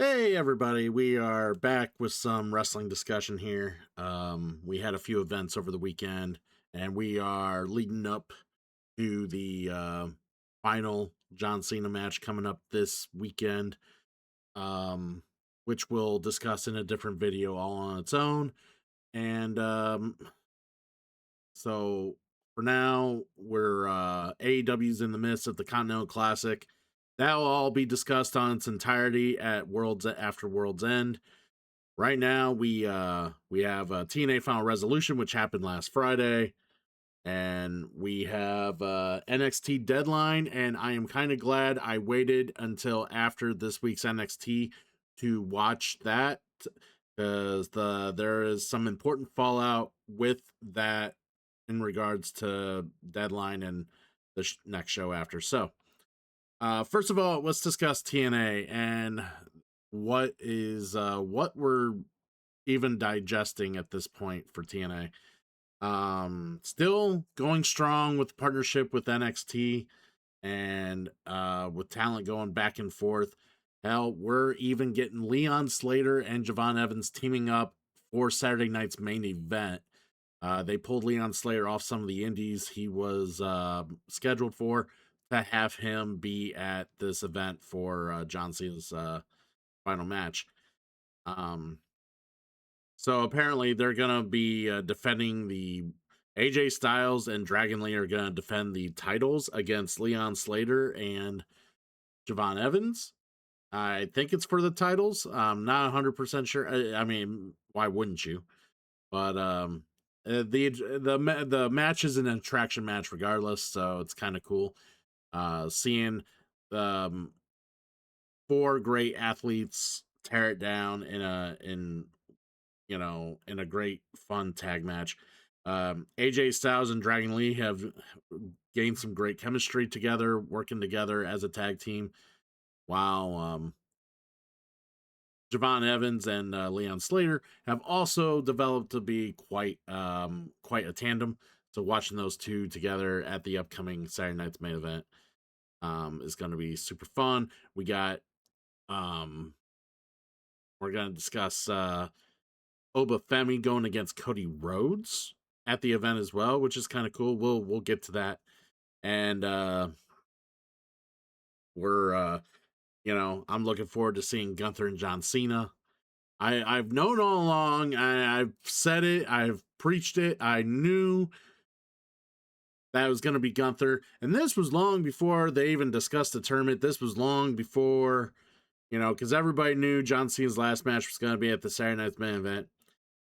Hey everybody, we are back with some wrestling discussion here. We had a few events over the weekend, and we are leading up to the final John Cena match coming up this weekend, um, which we'll discuss in a different video all on its own. And so for now, we're AEW's in the midst of the Continental Classic. That'll all be discussed on its entirety at World's after World's End. Right now, we have TNA Final Resolution, which happened last Friday, and we have NXT Deadline. And I am kind of glad I waited until after this week's NXT to watch that, because there is some important fallout with that in regards to Deadline and the next show after. So, first of all, let's discuss TNA and what we're even digesting at this point for TNA. Still going strong with the partnership with NXT and with talent going back and forth. Hell, we're even getting Leon Slater and Javon Evans teaming up for Saturday night's main event. They pulled Leon Slater off some of the indies he was scheduled for to have him be at this event for John Cena's final match. So apparently they're gonna be defending the AJ Styles and Dragon Lee are gonna defend the titles against Leon Slater and Javon Evans. I think it's for the titles. I'm not 100% sure. I mean, why wouldn't you? But the match is an attraction match regardless, so it's kind of cool. Seeing um, four great athletes tear it down in a great fun tag match. AJ Styles and Dragon Lee have gained some great chemistry together, working together as a tag team, while Javon Evans and Leon Slater have also developed to be quite a tandem. So watching those two together at the upcoming Saturday night's main event is going to be super fun. We got we're going to discuss Oba Femi going against Cody Rhodes at the event as well, which is kind of cool. We'll get to that. And we're I'm looking forward to seeing Gunther and John Cena. I've known all along. I've said it. I've preached it. I knew that was going to be Gunther, and this was long before they even discussed the tournament. This was long before, because everybody knew John Cena's last match was going to be at the Saturday Night's main event.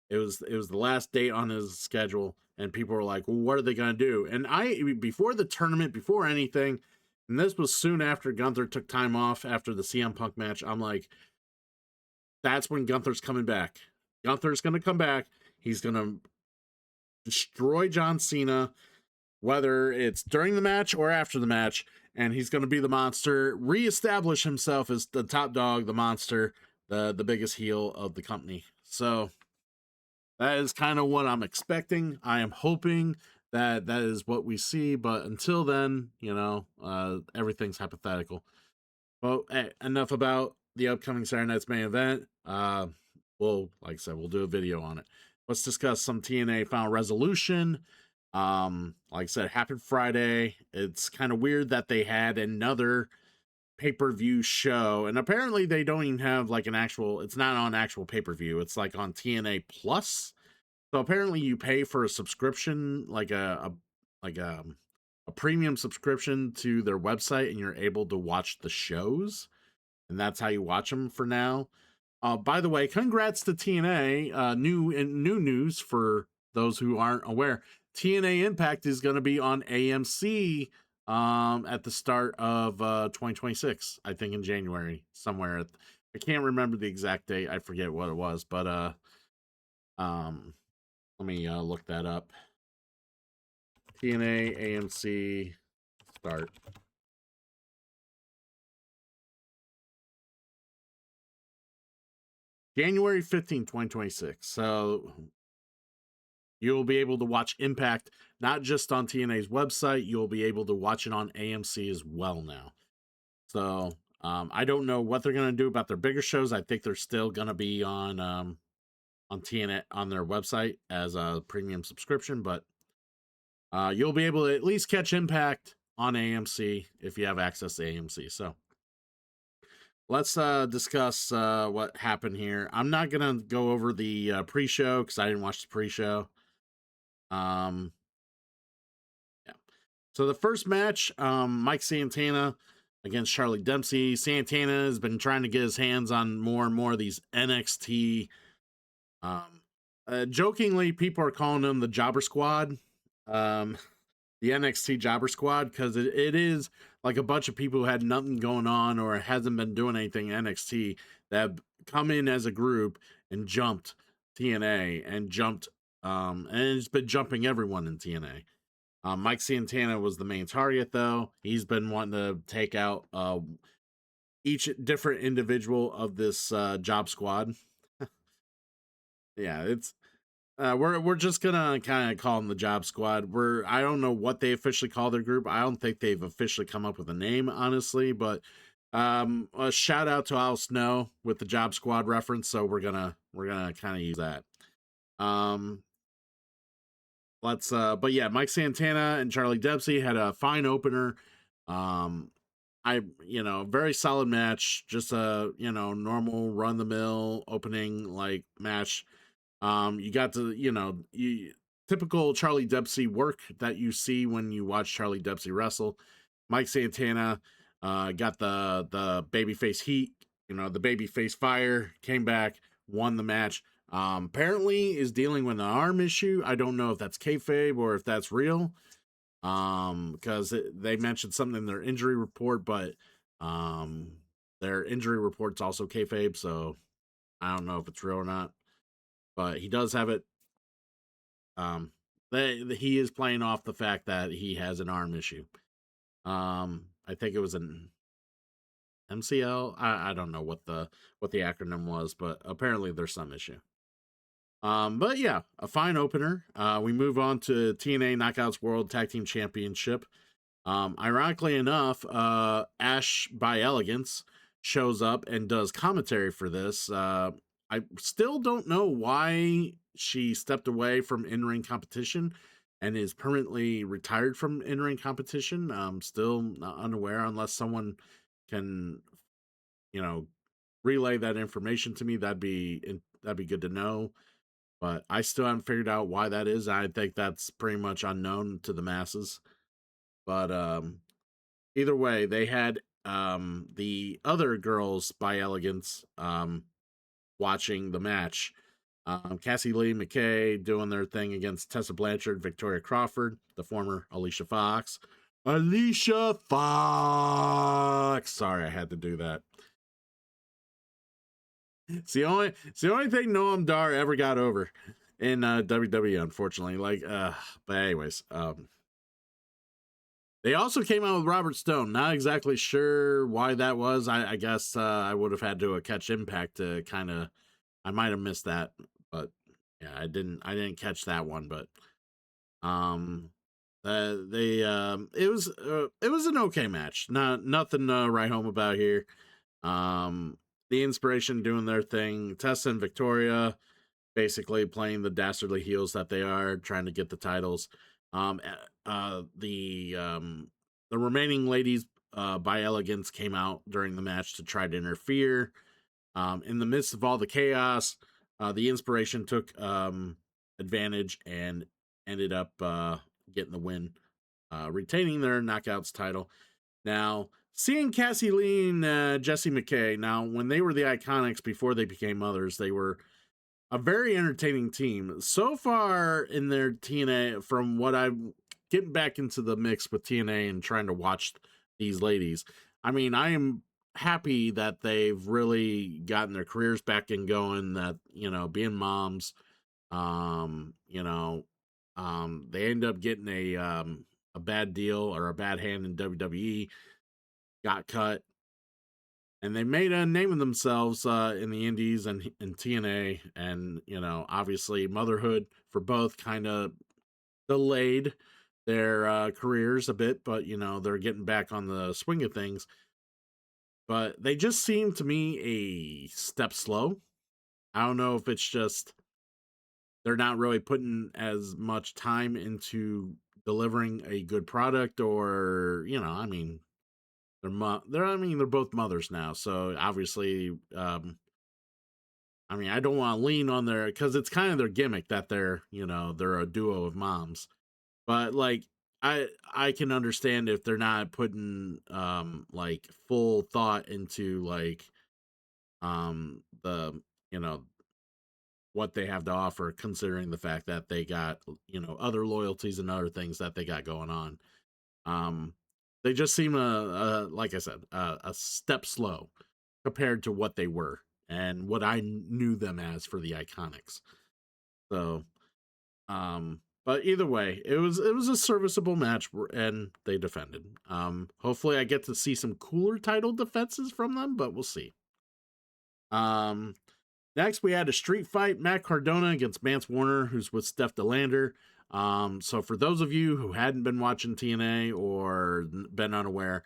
It was the last date on his schedule, and people were like, well, what are they going to do? And before the tournament, before anything, and this was soon after Gunther took time off after the CM Punk match, I'm like, that's when Gunther's coming back. Gunther's going to come back. He's going to destroy John Cena, whether it's during the match or after the match, and he's going to be the monster, reestablish himself as the top dog, the monster, the biggest heel of the company. So that is kind of what I'm expecting. I am hoping that is what we see, but until then, everything's hypothetical. Well, hey, enough about the upcoming Saturday night's main event. Like I said, we'll do a video on it. Let's discuss some TNA Final Resolution. Like I said, happened Friday. It's kind of weird that they had another pay-per-view show, and apparently they don't even have like it's not on actual pay-per-view. It's like on TNA Plus. So apparently you pay for a subscription, like a premium subscription to their website, and you're able to watch the shows, and that's how you watch them for now. By the way, congrats to TNA. New news for those who aren't aware. TNA Impact is going to be on AMC at the start of 2026, I think in January, somewhere. I can't remember the exact date. I forget what it was, but let me look that up. TNA AMC start. January 15th, 2026. So you'll be able to watch Impact not just on TNA's website, you'll be able to watch it on AMC as well now. So I don't know what they're gonna do about their bigger shows. I think they're still gonna be on TNA on their website as a premium subscription, but you'll be able to at least catch Impact on AMC if you have access to AMC. So let's discuss what happened here. I'm not gonna go over the pre-show because I didn't watch the pre-show. Um, yeah. So the first match, Mike Santana against Charlie Dempsey. Santana has been trying to get his hands on more and more of these NXT. Jokingly, people are calling them the Jobber Squad. The NXT Jobber Squad, because it is like a bunch of people who had nothing going on or hasn't been doing anything NXT that have come in as a group and jumped TNA and jumped and it's been jumping everyone in TNA. Mike Santana was the main target though. He's been wanting to take out each different individual of this job squad. Yeah, it's we're just gonna kind of call them the Job Squad. I don't know what they officially call their group. I don't think they've officially come up with a name, honestly. But a shout out to Al Snow with the Job Squad reference. So we're gonna kind of use that. Let's but yeah, Mike Santana and Charlie Dempsey had a fine opener. Very solid match. Just a normal run the mill opening like match. You got to, typical Charlie Dempsey work that you see when you watch Charlie Dempsey wrestle. Mike Santana got the babyface heat, the babyface fire, came back, won the match. Apparently is dealing with an arm issue. I don't know if that's kayfabe or if that's real. Because they mentioned something in their injury report, but their injury report's also kayfabe, so I don't know if it's real or not. But he does have it. He is playing off the fact that he has an arm issue. I think it was an MCL. I don't know what the acronym was, but apparently there's some issue. But yeah, a fine opener. We move on to TNA Knockouts World Tag Team Championship. Ironically enough, Ash by Elegance shows up and does commentary for this. I still don't know why she stepped away from in-ring competition and is permanently retired from in-ring competition. I'm still unaware unless someone can, relay that information to me. That'd be good to know. But I still haven't figured out why that is. I think that's pretty much unknown to the masses. But either way, they had the other girls by Elegance watching the match. Cassie Lee McKay doing their thing against Tessa Blanchard, Victoria Crawford, the former Alicia Fox. Alicia Fox! Sorry, I had to do that. It's the only thing Noam Dar ever got over in WWE, unfortunately. But anyways, they also came out with Robert Stone. Not exactly sure why that was. I guess I would have had to catch Impact to kind of. I might have missed that, but yeah, I didn't catch that one. But it was an okay match. Nothing to write home about here. The Inspiration doing their thing. Tessa and Victoria basically playing the dastardly heels that they are, trying to get the titles. The remaining ladies by Elegance came out during the match to try to interfere. In the midst of all the chaos, the Inspiration took advantage and ended up getting the win, retaining their Knockouts title. Now, seeing Cassie Lee and Jessie McKay, now when they were the Iconics before they became mothers, they were a very entertaining team. So far in their TNA, from what I'm getting back into the mix with TNA and trying to watch these ladies, I mean, I am happy that they've really gotten their careers back and going, that, being moms, they end up getting a bad deal or a bad hand in WWE, got cut, and they made a name of themselves in the indies and in TNA. And, obviously motherhood for both kind of delayed their careers a bit, but, they're getting back on the swing of things. but they just seem to me a step slow. I don't know if it's just they're not really putting as much time into delivering a good product, or I mean, they're both mothers now, so obviously, I mean, I don't want to lean on their, because it's kind of their gimmick that they're a duo of moms. But like, I can understand if they're not putting like full thought into like the you know what they have to offer, considering the fact that they got other loyalties and other things that they got going on. Um, they just seem like I said, a step slow compared to what they were and what I knew them as for the Iconics. So, but either way, it was a serviceable match, and they defended. Hopefully, I get to see some cooler title defenses from them, but we'll see. Um, Next, we had a street fight: Matt Cardona against Mance Warner, who's with Steph DeLander. So for those of you who hadn't been watching TNA or been unaware,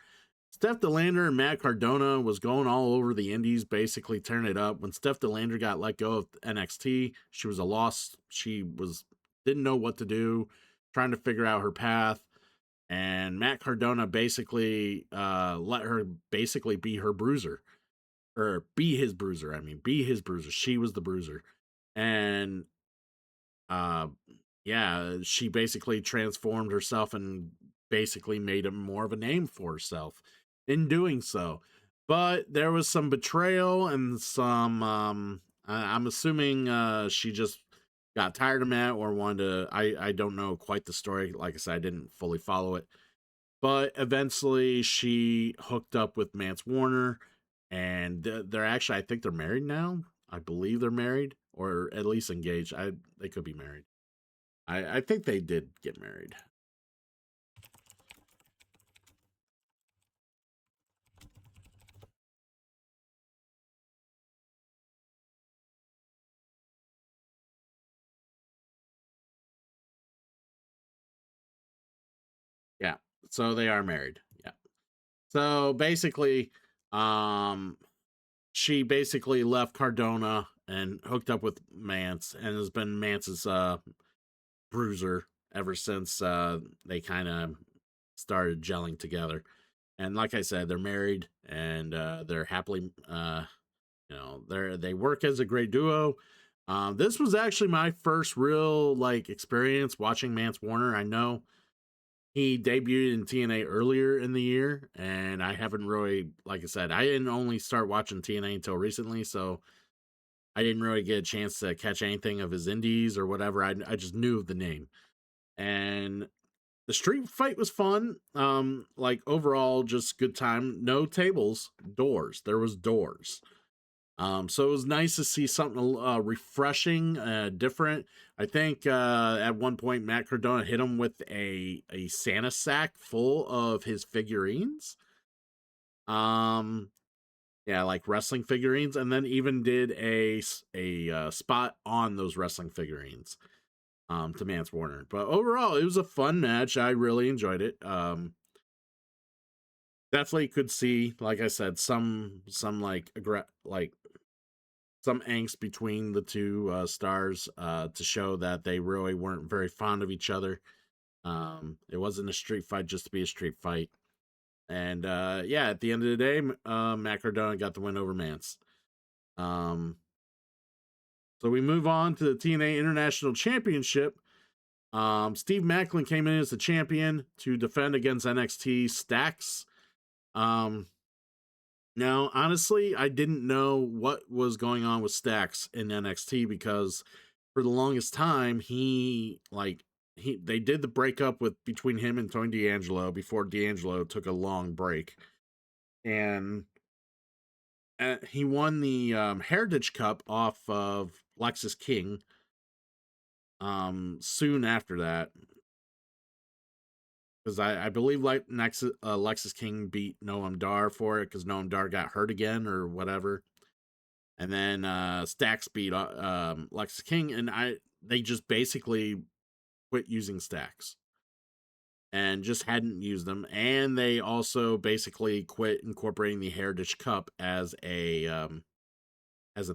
Steph DeLander and Matt Cardona was going all over the indies, basically tearing it up. When Steph DeLander got let go of NXT, she was a loss. She didn't know what to do, trying to figure out her path. And Matt Cardona basically let her basically be her bruiser, or be his bruiser. I mean, be his bruiser. She was the bruiser. And uh yeah, she basically transformed herself and basically made a more of a name for herself in doing so. But there was some betrayal and some I'm assuming she just got tired of Matt or wanted to, I don't know quite the story. Like I said, I didn't fully follow it. But eventually she hooked up with Mance Warner, and they're actually, I think they're married now. I believe they're married, or at least engaged. They could be married. I think they did get married. Yeah. So they are married. Yeah. So basically, um, she basically left Cardona and hooked up with Mance, and has been Mance's bruiser ever since they kind of started gelling together. And like I said, they're married, and they're happily they work as a great duo. This was actually my first real like experience watching Mance Warner. I know he debuted in TNA earlier in the year, and I haven't really, like I said, I didn't only start watching TNA until recently, so I didn't really get a chance to catch anything of his indies or whatever. I just knew of the name. And the street fight was fun. Like overall, just good time. No tables, doors. There was doors. So it was nice to see something refreshing, different. I think at one point Matt Cardona hit him with a Santa sack full of his figurines. Um, yeah, like wrestling figurines, and then even did a spot on those wrestling figurines. To Mance Warner. But overall, it was a fun match. I really enjoyed it. Definitely could see, like I said, some like some angst between the two stars to show that they really weren't very fond of each other. It wasn't a street fight just to be a street fight. And yeah, at the end of the day, Matt Cardona got the win over Mance. Um, so we move on to the TNA International Championship. Steve Macklin came in as the champion to defend against NXT Stacks. Um, Now, honestly, I didn't know what was going on with Stacks in NXT, because for the longest time they did the breakup with between him and Tony D'Angelo before D'Angelo took a long break, and he won the Heritage Cup off of Lexus King. Soon after that, because I believe like Lexus King beat Noam Dar for it because Noam Dar got hurt again or whatever. And then Stacks beat Lexus King, and they just basically quit using Stacks. and just hadn't used them. And they also basically quit incorporating the Heritage Cup as a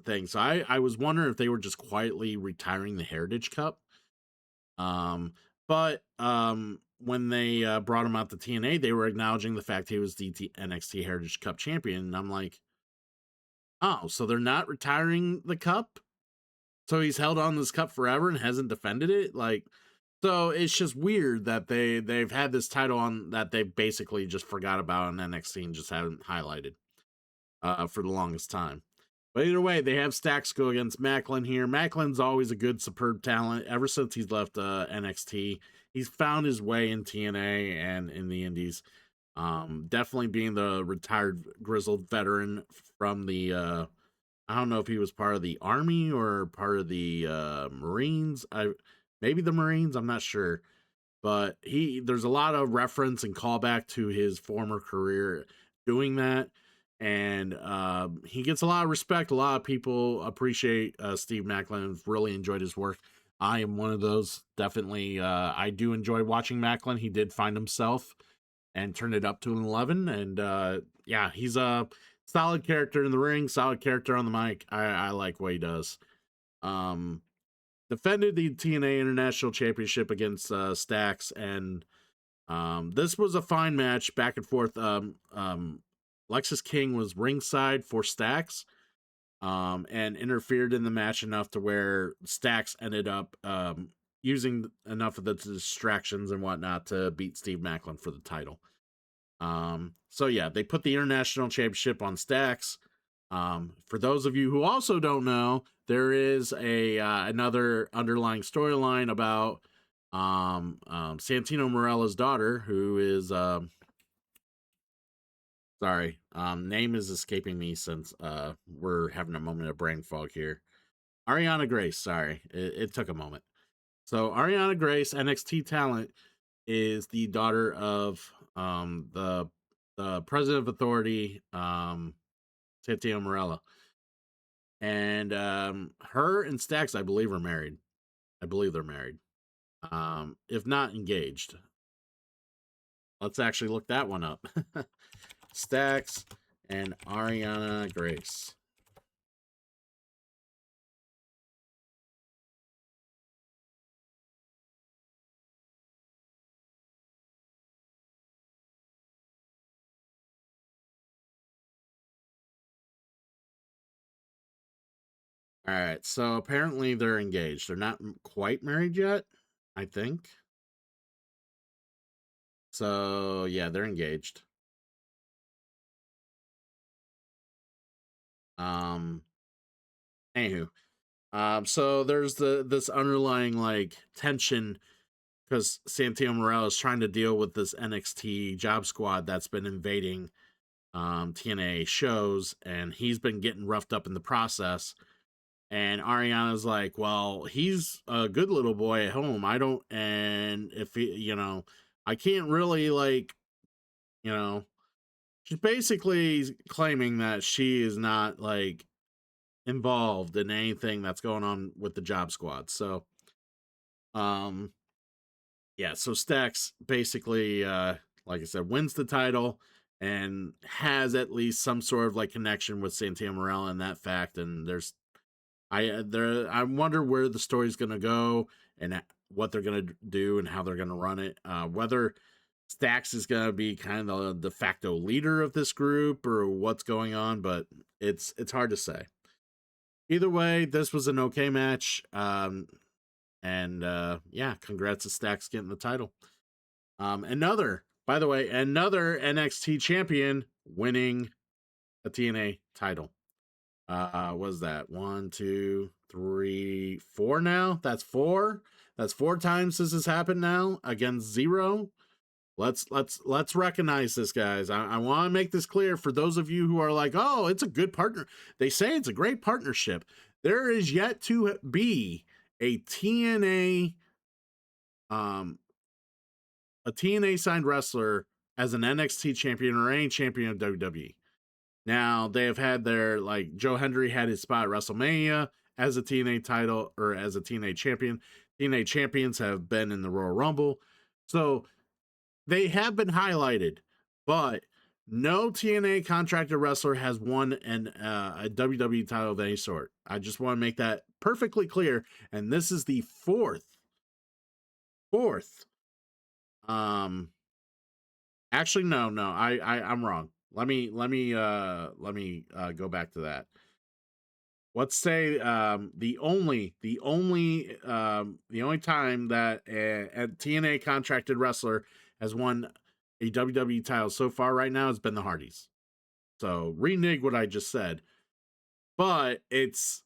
thing. So I was wondering if they were just quietly retiring the Heritage Cup. But when they brought him out to TNA, they were acknowledging the fact he was the NXT Heritage Cup champion, and I'm like, oh, so they're not retiring the cup? So he's held on this cup forever and hasn't defended it? Like, so it's just weird that they've had this title on that they basically just forgot about in NXT and just haven't highlighted for the longest time. But either way, they have Stacks go against Macklin here. Macklin's always a good, superb talent. Ever since he's left NXT, he's found his way in TNA and in the Indies. Definitely being the retired grizzled veteran from the I don't know if he was part of the Army or part of the Marines. Maybe the Marines, I'm not sure. But there's a lot of reference and callback to his former career doing that. And he gets a lot of respect. A lot of people appreciate Steve Macklin. Really enjoyed his work. I am one of those. Definitely, I do enjoy watching Macklin. He did find himself and turned it up to an 11. And yeah, he's a solid character in the ring, solid character on the mic. I like what he does. Defended the TNA International Championship against Stacks, and this was a fine match, back and forth. Lexus King was ringside for Stacks, and interfered in the match enough to where Stacks ended up using enough of the distractions and whatnot to beat Steve Macklin for the title. So yeah, they put the International Championship on Stacks. For those of you who also don't know, there is another underlying storyline about Santino Marella's daughter, who is name is escaping me since we're having a moment of brain fog here. Ariana Grace, sorry, it took a moment. So Ariana Grace, NXT talent, is the daughter of the president of Authority, Santino Marella. And her and Stacks, I believe, are married. I believe they're married. If not engaged. Let's actually look that one up. Stacks and Ariana Grace. All right, so apparently they're engaged. They're not quite married yet, I think. So yeah, they're engaged. Anywho, so there's this underlying like tension because Santino Marella is trying to deal with this NXT job squad that's been invading TNA shows, and he's been getting roughed up in the process. And Ariana's like, well, he's a good little boy at home. I don't, and if he, I can't really like, she's basically claiming that she is not like involved in anything that's going on with the job squad. So, um, yeah, so Stacks basically, like I said, wins the title and has at least some sort of like connection with Santino Marella and that fact. And I wonder where the story's gonna go and what they're gonna do and how they're gonna run it. Whether Stacks is gonna be kind of the de facto leader of this group or what's going on, but it's hard to say. Either way, this was an okay match. And yeah, congrats to Stacks getting the title. Another NXT champion winning a TNA title. Was that 1, 2, 3, 4 now? That's 4. That's 4 times this has happened now against Zero. Let's recognize this, guys. I want to make this clear for those of you who are like, oh, it's a good partner. They say it's a great partnership. There is yet to be a TNA signed wrestler as an NXT champion or any champion of WWE. Now they have had their, like, Joe Hendry had his spot at WrestleMania as a TNA title or as a TNA champion. TNA champions have been in the Royal Rumble. So They have been highlighted, but no TNA contracted wrestler has won a WWE title of any sort. I just want to make that perfectly clear. And this is the fourth. Um, actually, no, I'm wrong. Let me go back to that. Let's say the only time that a TNA contracted wrestler has won a WWE title so far right now has been the Hardys. So renege what I just said, but it's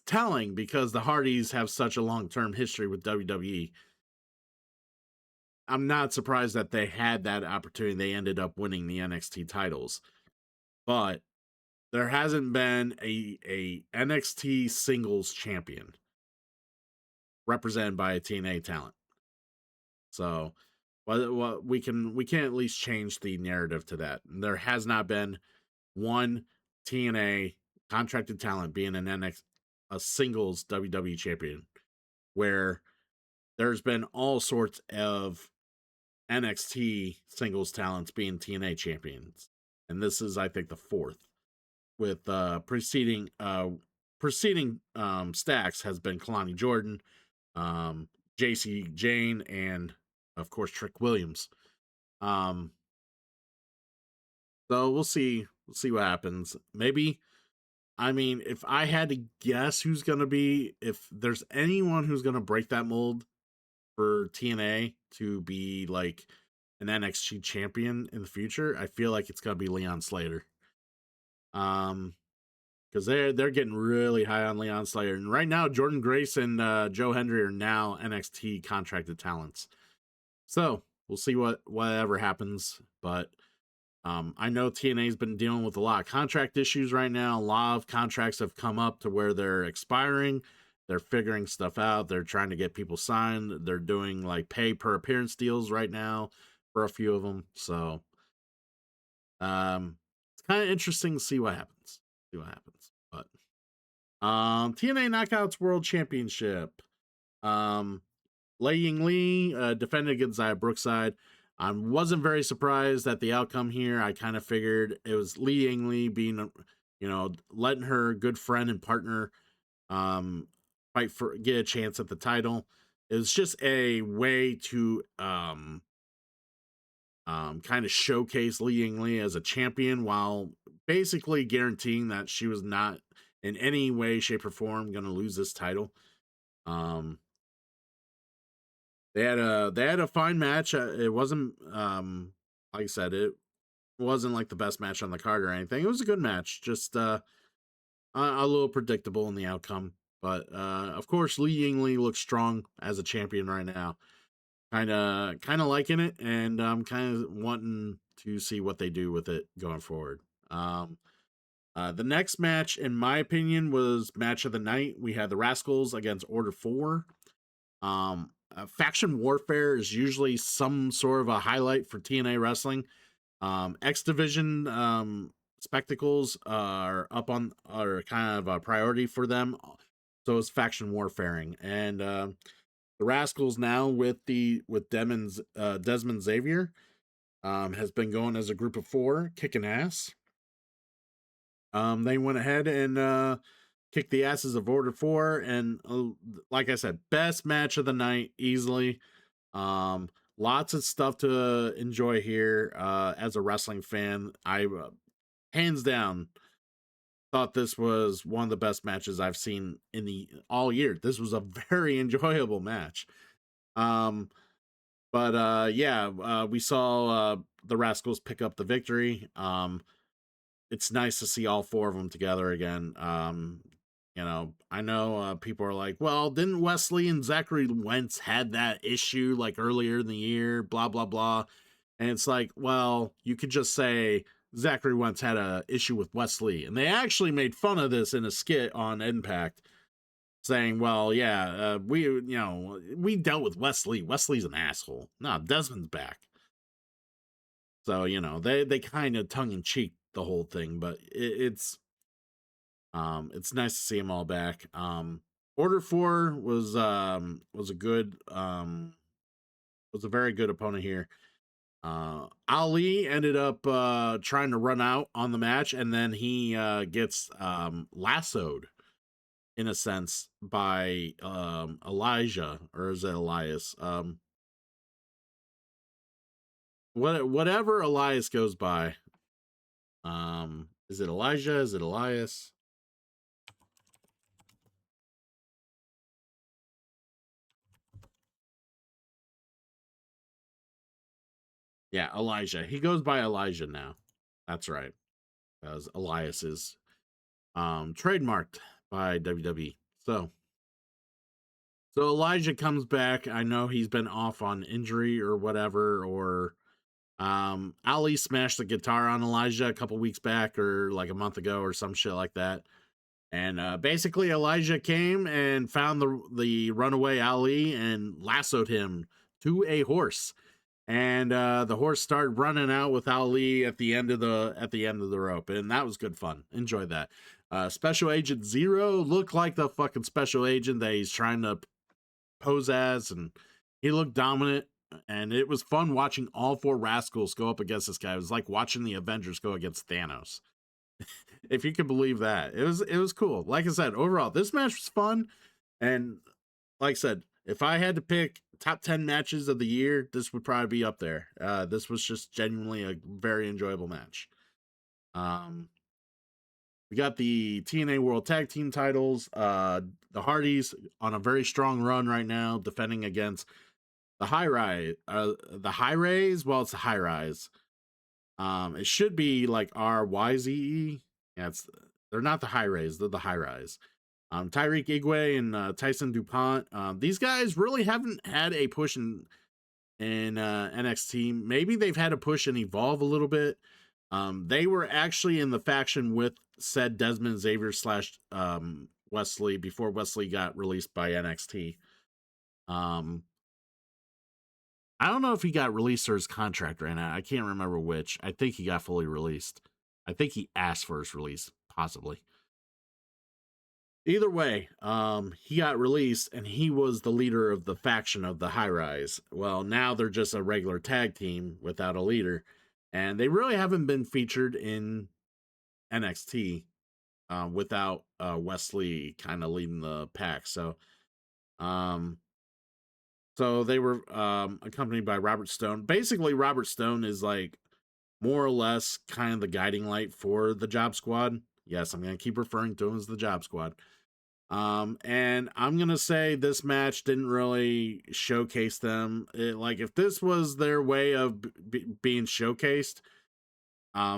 telling because the Hardys have such a long-term history with WWE. I'm not surprised that they had that opportunity. They ended up winning the NXT titles, but there hasn't been a NXT singles champion represented by a TNA talent. So, we can at least change the narrative to that. There has not been one TNA contracted talent being a singles WWE champion, where there's been all sorts of NXT singles talents being TNA champions, and this is, I think, the fourth. With preceding stacks has been Kalani Jordan, JC Jane, and of course Trick Williams. Um, so we'll see what happens. Maybe, I mean, if I had to guess who's gonna be, if there's anyone who's gonna break that mold for TNA to be like an NXT champion in the future, I feel like it's gonna be Leon Slater. Because they're getting really high on Leon Slater, and right now Jordan Grace and Joe Hendry are now NXT contracted talents. So we'll see whatever happens, but I know TNA's been dealing with a lot of contract issues right now. A lot of contracts have come up to where they're expiring. They're figuring stuff out. They're trying to get people signed. They're doing like pay per appearance deals right now for a few of them. So it's kind of interesting to see what happens. See what happens. But TNA Knockouts World Championship. Lei Ying Lee defended against Zaya Brookside. I wasn't very surprised at the outcome here. I kind of figured it was Lei Ying Lee being, letting her good friend and partner get a chance at the title. It was just a way to kind of showcase Lei Ying Lee as a champion while basically guaranteeing that she was not in any way, shape, or form going to lose this title. They had a fine match. It wasn't like I said, it wasn't like the best match on the card or anything. It was a good match, just a little predictable in the outcome. But of course, Lei Ying Lee looks strong as a champion right now. Kind of liking it, and I'm kind of wanting to see what they do with it going forward. The next match, in my opinion, was match of the night. We had the Rascals against Order 4. Faction warfare is usually some sort of a highlight for TNA wrestling. X Division spectacles are kind of a priority for them. So is faction warfaring, and the Rascals now with Desmond Xavier has been going as a group of 4, kicking ass. They went ahead and kicked the asses of Order 4, and like I said, best match of the night easily. Lots of stuff to enjoy here. As a wrestling fan, I hands down thought this was one of the best matches I've seen in the all year. This was a very enjoyable match. We saw the Rascals pick up the victory. It's nice to see all 4 of them together again. I know people are like, well, didn't Wesley and Zachary Wentz had that issue like earlier in the year, blah, blah, blah. And it's like, well, you could just say Zachary Wentz had a issue with Wesley. And they actually made fun of this in a skit on Impact, saying, well, yeah, we dealt with Wesley. Wesley's an asshole. No, Desmond's back. So, they kind of tongue in cheek the whole thing, but it's nice to see them all back. Order 4 was a very good opponent here. Ali ended up trying to run out on the match, and then he gets lassoed in a sense by Elijah, or is it Elias? Whatever Elias goes by. Is it Elijah? Is it Elias? Yeah, Elijah. He goes by Elijah now. That's right. Because Elias is trademarked by WWE. So Elijah comes back. I know he's been off on injury or whatever, or Ali smashed the guitar on Elijah a couple weeks back or like a month ago or some shit like that. And basically Elijah came and found the runaway Ali and lassoed him to a horse. And the horse started running out with Ali at the end of the rope, and that was good fun. Enjoyed that. Special Agent Zero looked like the fucking special agent that he's trying to pose as, and he looked dominant. And it was fun watching all four rascals go up against this guy. It was like watching the Avengers go against Thanos, if you could believe that. It was cool. Like I said, overall, this match was fun, and like I said, if I had to pick top 10 matches of the year, this would probably be up there. This was just genuinely a very enjoyable match. We got the TNA World Tag Team titles. The Hardys on a very strong run right now, defending against the High Rise. The High Rays. Well, it's the High Rise. It should be like RYZE. Yeah, they're not the High Rays. They're the High Rise. Tyreek Igwe and Tyson DuPont. These guys really haven't had a push in NXT. Maybe they've had a push and evolve a little bit. They were actually in the faction with said Desmond Xavier slash Wesley before Wesley got released by NXT. I don't know if he got released or his contract ran out. I can't remember which. I think he got fully released. I think he asked for his release, possibly. Either way, he got released and he was the leader of the faction of the High Rise. Well, now they're just a regular tag team without a leader, and they really haven't been featured in NXT without Wesley kind of leading the pack. Um, so they were accompanied by Robert Stone. Basically, Robert Stone is like more or less kind of the guiding light for the Job Squad. Yes, I'm going to keep referring to him as the Job Squad. And I'm gonna say this match didn't really showcase them. Like if this was their way of being showcased,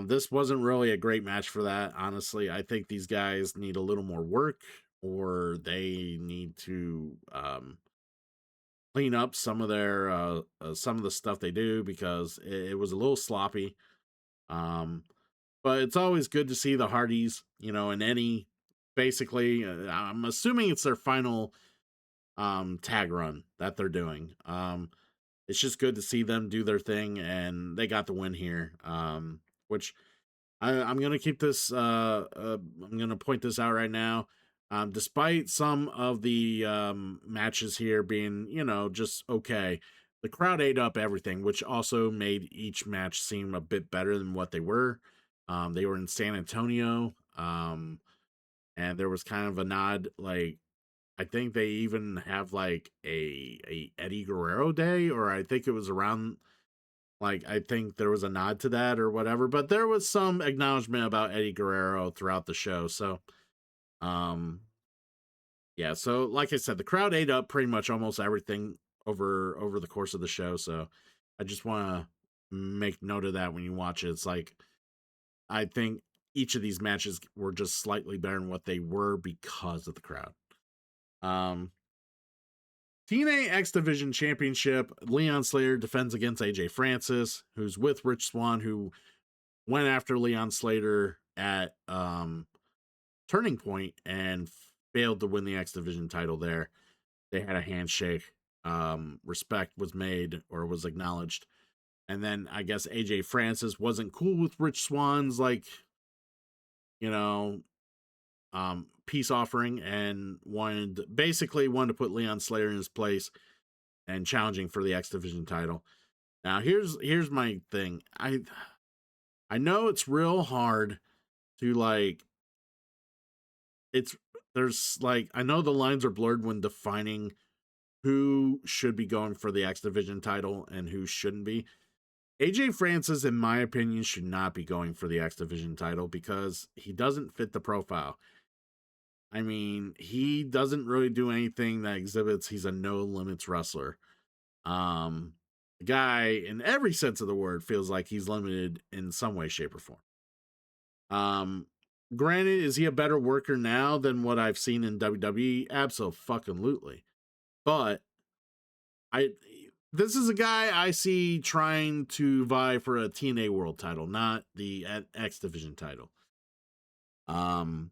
this wasn't really a great match for that. Honestly, I think these guys need a little more work, or they need to clean up some of their some of the stuff they do, because it was a little sloppy. But it's always good to see the Hardys, in any. Basically, I'm assuming it's their final tag run that they're doing. It's just good to see them do their thing, and they got the win here. Which I'm gonna keep this. I'm gonna point this out right now. Despite some of the matches here being, just okay, the crowd ate up everything, which also made each match seem a bit better than what they were. They were in San Antonio. And there was kind of a nod, like I think they even have like a Eddie Guerrero day, or I think it was around, like I think there was a nod to that or whatever, but there was some acknowledgement about Eddie Guerrero throughout the show. So yeah, so like I said, the crowd ate up pretty much almost everything over the course of the show. So I just want to make note of that when you watch it. It's like I think each of these matches were just slightly better than what they were because of the crowd. TNA X Division Championship, Leon Slater defends against AJ Francis, who's with Rich Swann, who went after Leon Slater at Turning Point and failed to win the X Division title there. They had a handshake. Respect was made, or was acknowledged. And then I guess AJ Francis wasn't cool with Rich Swann's, like, peace offering, and wanted to put Leon Slater in his place and challenging for the X Division title. Now here's my thing. I know it's real hard to like it's there's like I know the lines are blurred when defining who should be going for the X Division title and who shouldn't be. AJ Francis, in my opinion, should not be going for the X Division title because he doesn't fit the profile. I mean, he doesn't really do anything that exhibits he's a no limits wrestler. The guy, in every sense of the word, feels like he's limited in some way, shape, or form. Um, Granted, is he a better worker now than what I've seen in WWE? Absolutely. But I this is a guy I see trying to vie for a TNA World title, not the X Division title. Um,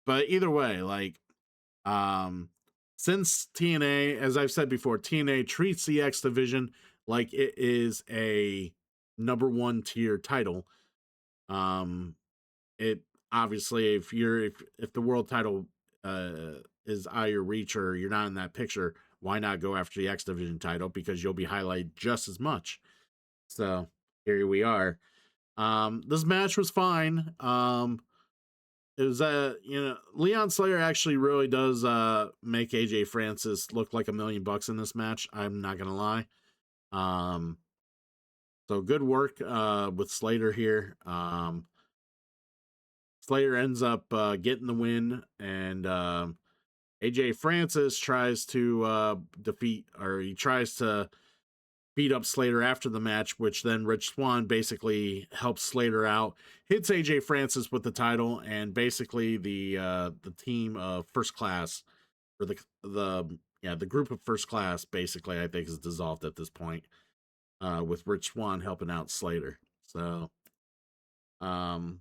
but either way, like, um, since TNA, as I've said before, TNA treats the X Division like it is a number one tier title. Um, it obviously, if the world title is out of your reach or you're not in that picture, why not go after the X Division title? Because you'll be highlighted just as much. So here we are. This match was fine. It was Leon Slayer actually really does make AJ Francis look like $1,000,000 in this match. I'm not gonna lie. Um, so good work with Slater here. Slayer ends up getting the win, and AJ Francis tries to he tries to beat up Slater after the match, which then Rich Swann basically helps Slater out, hits AJ Francis with the title, and basically the team of First Class, or the group of First Class, basically I think is dissolved at this point, with Rich Swann helping out Slater. So, um,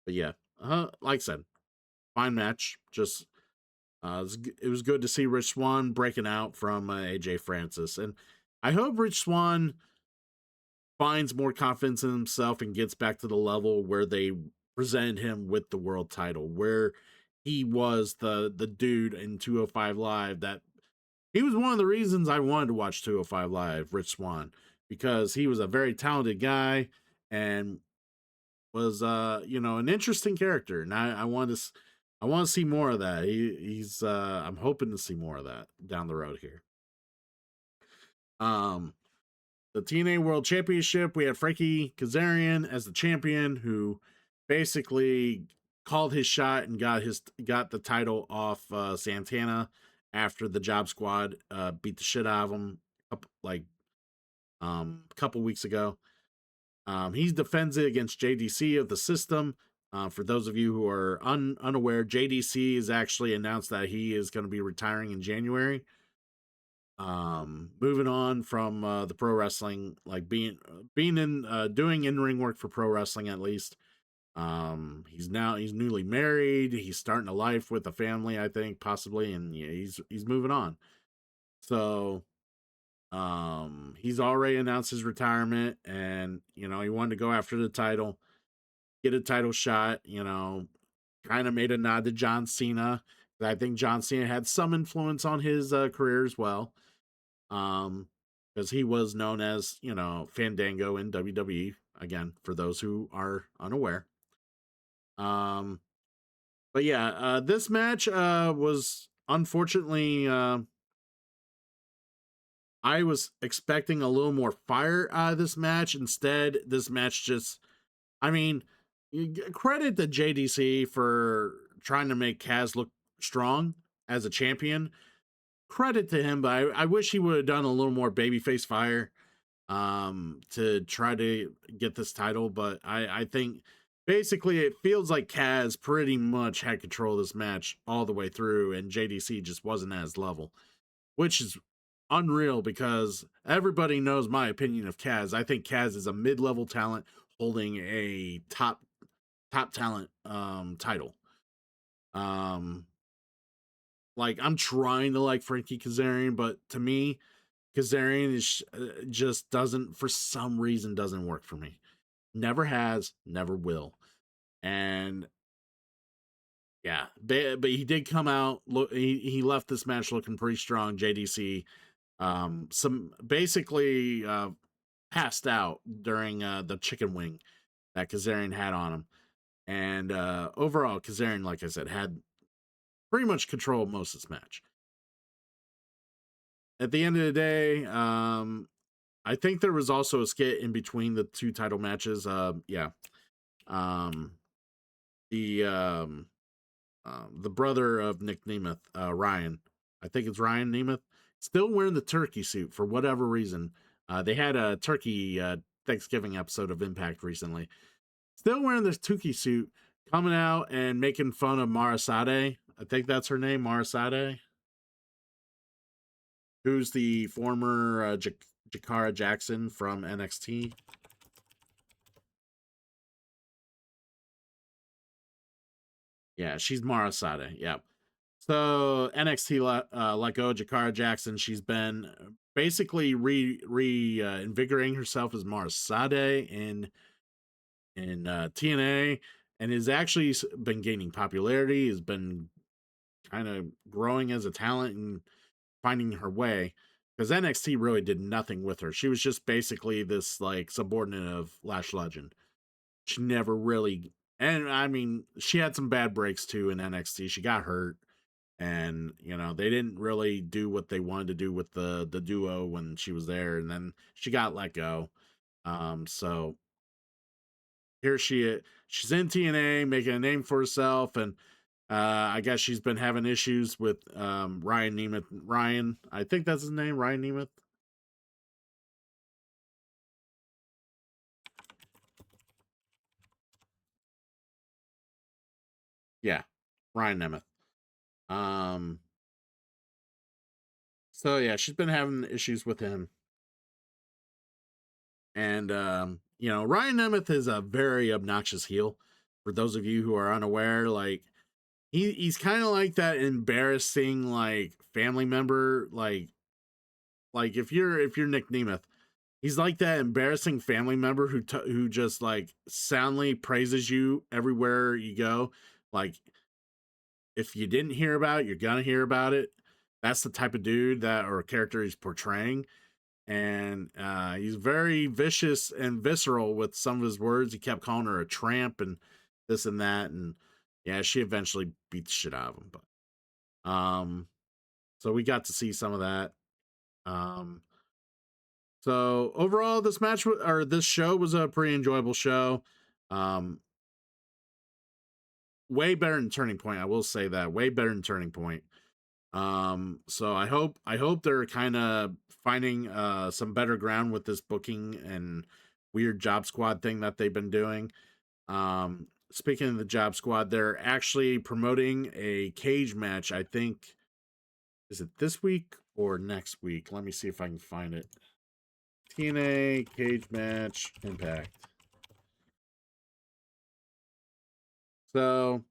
but yeah, like I said, fine match. Just it was good to see Rich Swann breaking out from AJ Francis, and I hope Rich Swann finds more confidence in himself and gets back to the level where they presented him with the world title, where he was the dude in 205 Live. That he was one of the reasons I wanted to watch 205 Live, Rich Swann, because he was a very talented guy and was an interesting character, and I want to see more of that. He's I'm hoping to see more of that down the road here. Um the TNA World Championship, we had Frankie Kazarian as the champion, who basically called his shot and got the title off Santana after the Job Squad beat the shit out of him a couple weeks ago. He defends it against JDC of the System. For those of you who are unaware, JDC has actually announced that he is going to be retiring in January. Moving on from the pro wrestling, like being in doing in-ring work for pro wrestling at least. He's newly married. He's starting a life with a family, I think, possibly, and yeah, he's moving on. So he's already announced his retirement, and he wanted to go after the title, get a title shot, kind of made a nod to John Cena. I think John Cena had some influence on his career as well. Because he was known as, Fandango in WWE, again, for those who are unaware. Um, but yeah, this match was unfortunately, I was expecting a little more fire out of this match. Instead, this match just, I mean, credit to JDC for trying to make Kaz look strong as a champion. Credit to him, but I wish he would have done a little more babyface fire to try to get this title. But I think basically it feels like Kaz pretty much had control of this match all the way through, and JDC just wasn't at his level, which is unreal because everybody knows my opinion of Kaz. I think Kaz is a mid-level talent holding a top talent title. Like, I'm trying to like Frankie Kazarian, but to me, Kazarian is just doesn't, for some reason, doesn't work for me. Never has, never will. And yeah, but he did come out. Look, he left this match looking pretty strong. JDC, some basically passed out during the chicken wing that Kazarian had on him. And overall, Kazarian, like I said, had pretty much control of most of this match. At the end of the day, I think there was also a skit in between the two title matches. Yeah. The brother of Nick Nemeth, Ryan. I think it's Ryan Nemeth. Still wearing the turkey suit for whatever reason. They had a turkey Thanksgiving episode of Impact recently. Still wearing this turkey suit, coming out and making fun of Marasade. I think that's her name, Marasade, who's the former Jakara Jackson from NXT. Yeah, she's Marasade. Yep. So NXT let go Jakara Jackson. She's been basically invigorating herself as Marasade in TNA, and has actually been gaining popularity. Has been kind of growing as a talent and finding her way, because NXT really did nothing with her. She was just basically this like subordinate of Lash Legend. She never really, and I mean, she had some bad breaks too in NXT. She got hurt, and they didn't really do what they wanted to do with the duo when she was there, and then she got let go. So here she's in TNA making a name for herself, and I guess she's been having issues with Ryan Nemeth. Ryan, I think that's his name, Ryan Nemeth. Yeah, Ryan Nemeth. So yeah, she's been having issues with him. And Ryan Nemeth is a very obnoxious heel. For those of you who are unaware, like he's kind of like that embarrassing like family member, like if you're Nick Nemeth, he's like that embarrassing family member who just like soundly praises you everywhere you go. Like if you didn't hear about it, you're gonna hear about it. That's the type of dude that or character he's portraying. And he's very vicious and visceral with some of his words. He kept calling her a tramp and this and that, and yeah, she eventually beat the shit out of him. But so we got to see some of that. So overall, this match or this show was a pretty enjoyable show. Way better than Turning Point, I will say that. Way better than Turning Point. So I hope they're kind of finding some better ground with this booking and weird job squad thing that they've been doing. Speaking of the job squad, they're actually promoting a cage match. I think, is it this week or next week? Let me see if I can find it. TNA cage match Impact. So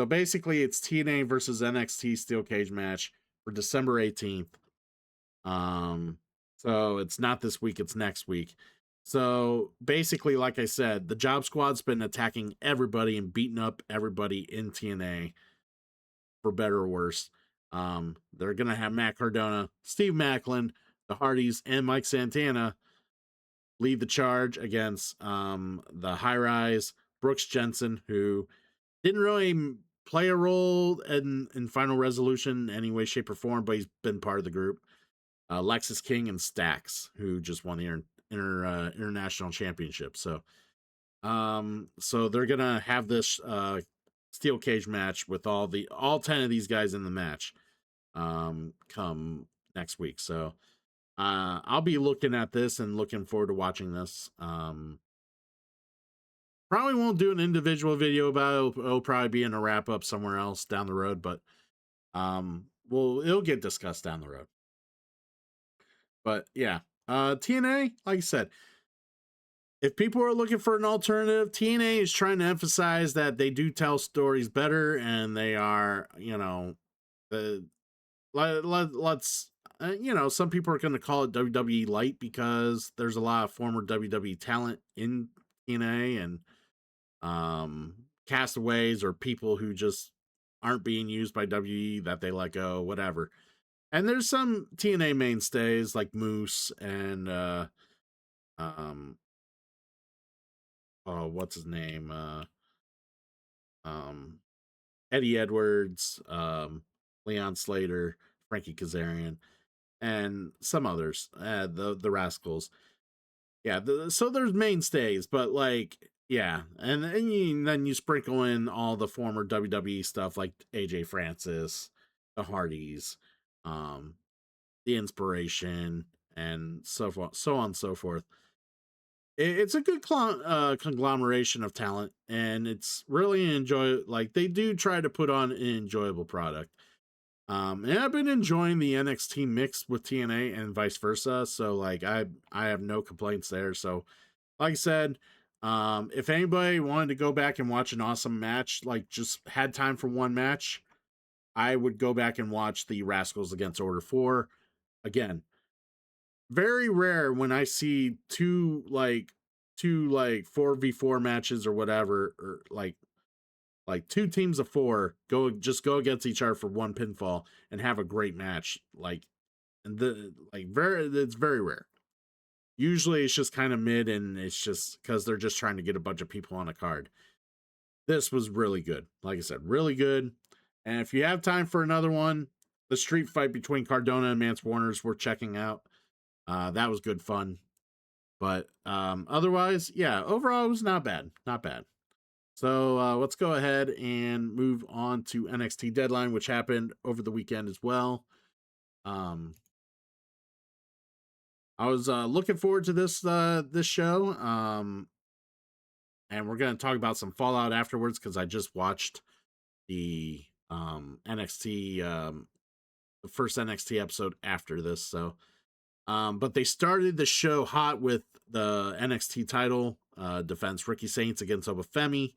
basically it's TNA versus NXT steel cage match for December 18th. So it's not this week, it's next week. So basically, like I said, the job squad's been attacking everybody and beating up everybody in TNA, for better or worse. They're gonna have Matt Cardona, Steve Macklin, the Hardys, and Mike Santana lead the charge against the High Rise, Brooks Jensen, who didn't really play a role in Final Resolution in any way, shape, or form, but he's been part of the group. Lexus King and Stax, who just won the international championship. So they're gonna have this steel cage match with all 10 of these guys in the match come next week. So I'll be looking at this and looking forward to watching this. Probably won't do an individual video about it. It'll probably be in a wrap up somewhere else down the road, but it'll get discussed down the road. But yeah, TNA, like I said, if people are looking for an alternative, TNA is trying to emphasize that they do tell stories better, and they are, let's, some people are going to call it WWE light because there's a lot of former WWE talent in TNA, and castaways or people who just aren't being used by WWE that they let go, whatever. And there's some TNA mainstays like Moose and um what's his name? Um Eddie Edwards, Leon Slater, Frankie Kazarian, and some others, the Rascals. Yeah, so there's mainstays, but like, yeah, and then you sprinkle in all the former WWE stuff like AJ Francis, the Hardys, um, the Inspiration, and so on and so forth. It's a good conglomeration of talent, and it's really like they do try to put on an enjoyable product. And I've been enjoying the NXT mix with TNA and vice versa. So like I have no complaints there. So like I said, if anybody wanted to go back and watch an awesome match, like just had time for one match, I would go back and watch the Rascals against Order 4. Again, very rare when I see two 4v4 matches or whatever, or like two teams of four go against each other for one pinfall and have a great match. Like, and it's very rare. Usually it's just kind of mid, and it's just because they're just trying to get a bunch of people on a card. This was really good. Like I said, really good. And if you have time for another one, the street fight between Cardona and Mance Warner's worth checking out. That was good fun. But otherwise, yeah, overall it was not bad. Not bad. So let's go ahead and move on to NXT Deadline, which happened over the weekend as well. I was looking forward to this show, and we're going to talk about some Fallout afterwards because I just watched the NXT the first NXT episode after this. So, but they started the show hot with the NXT title defense, Ricky Saints against Obafemi.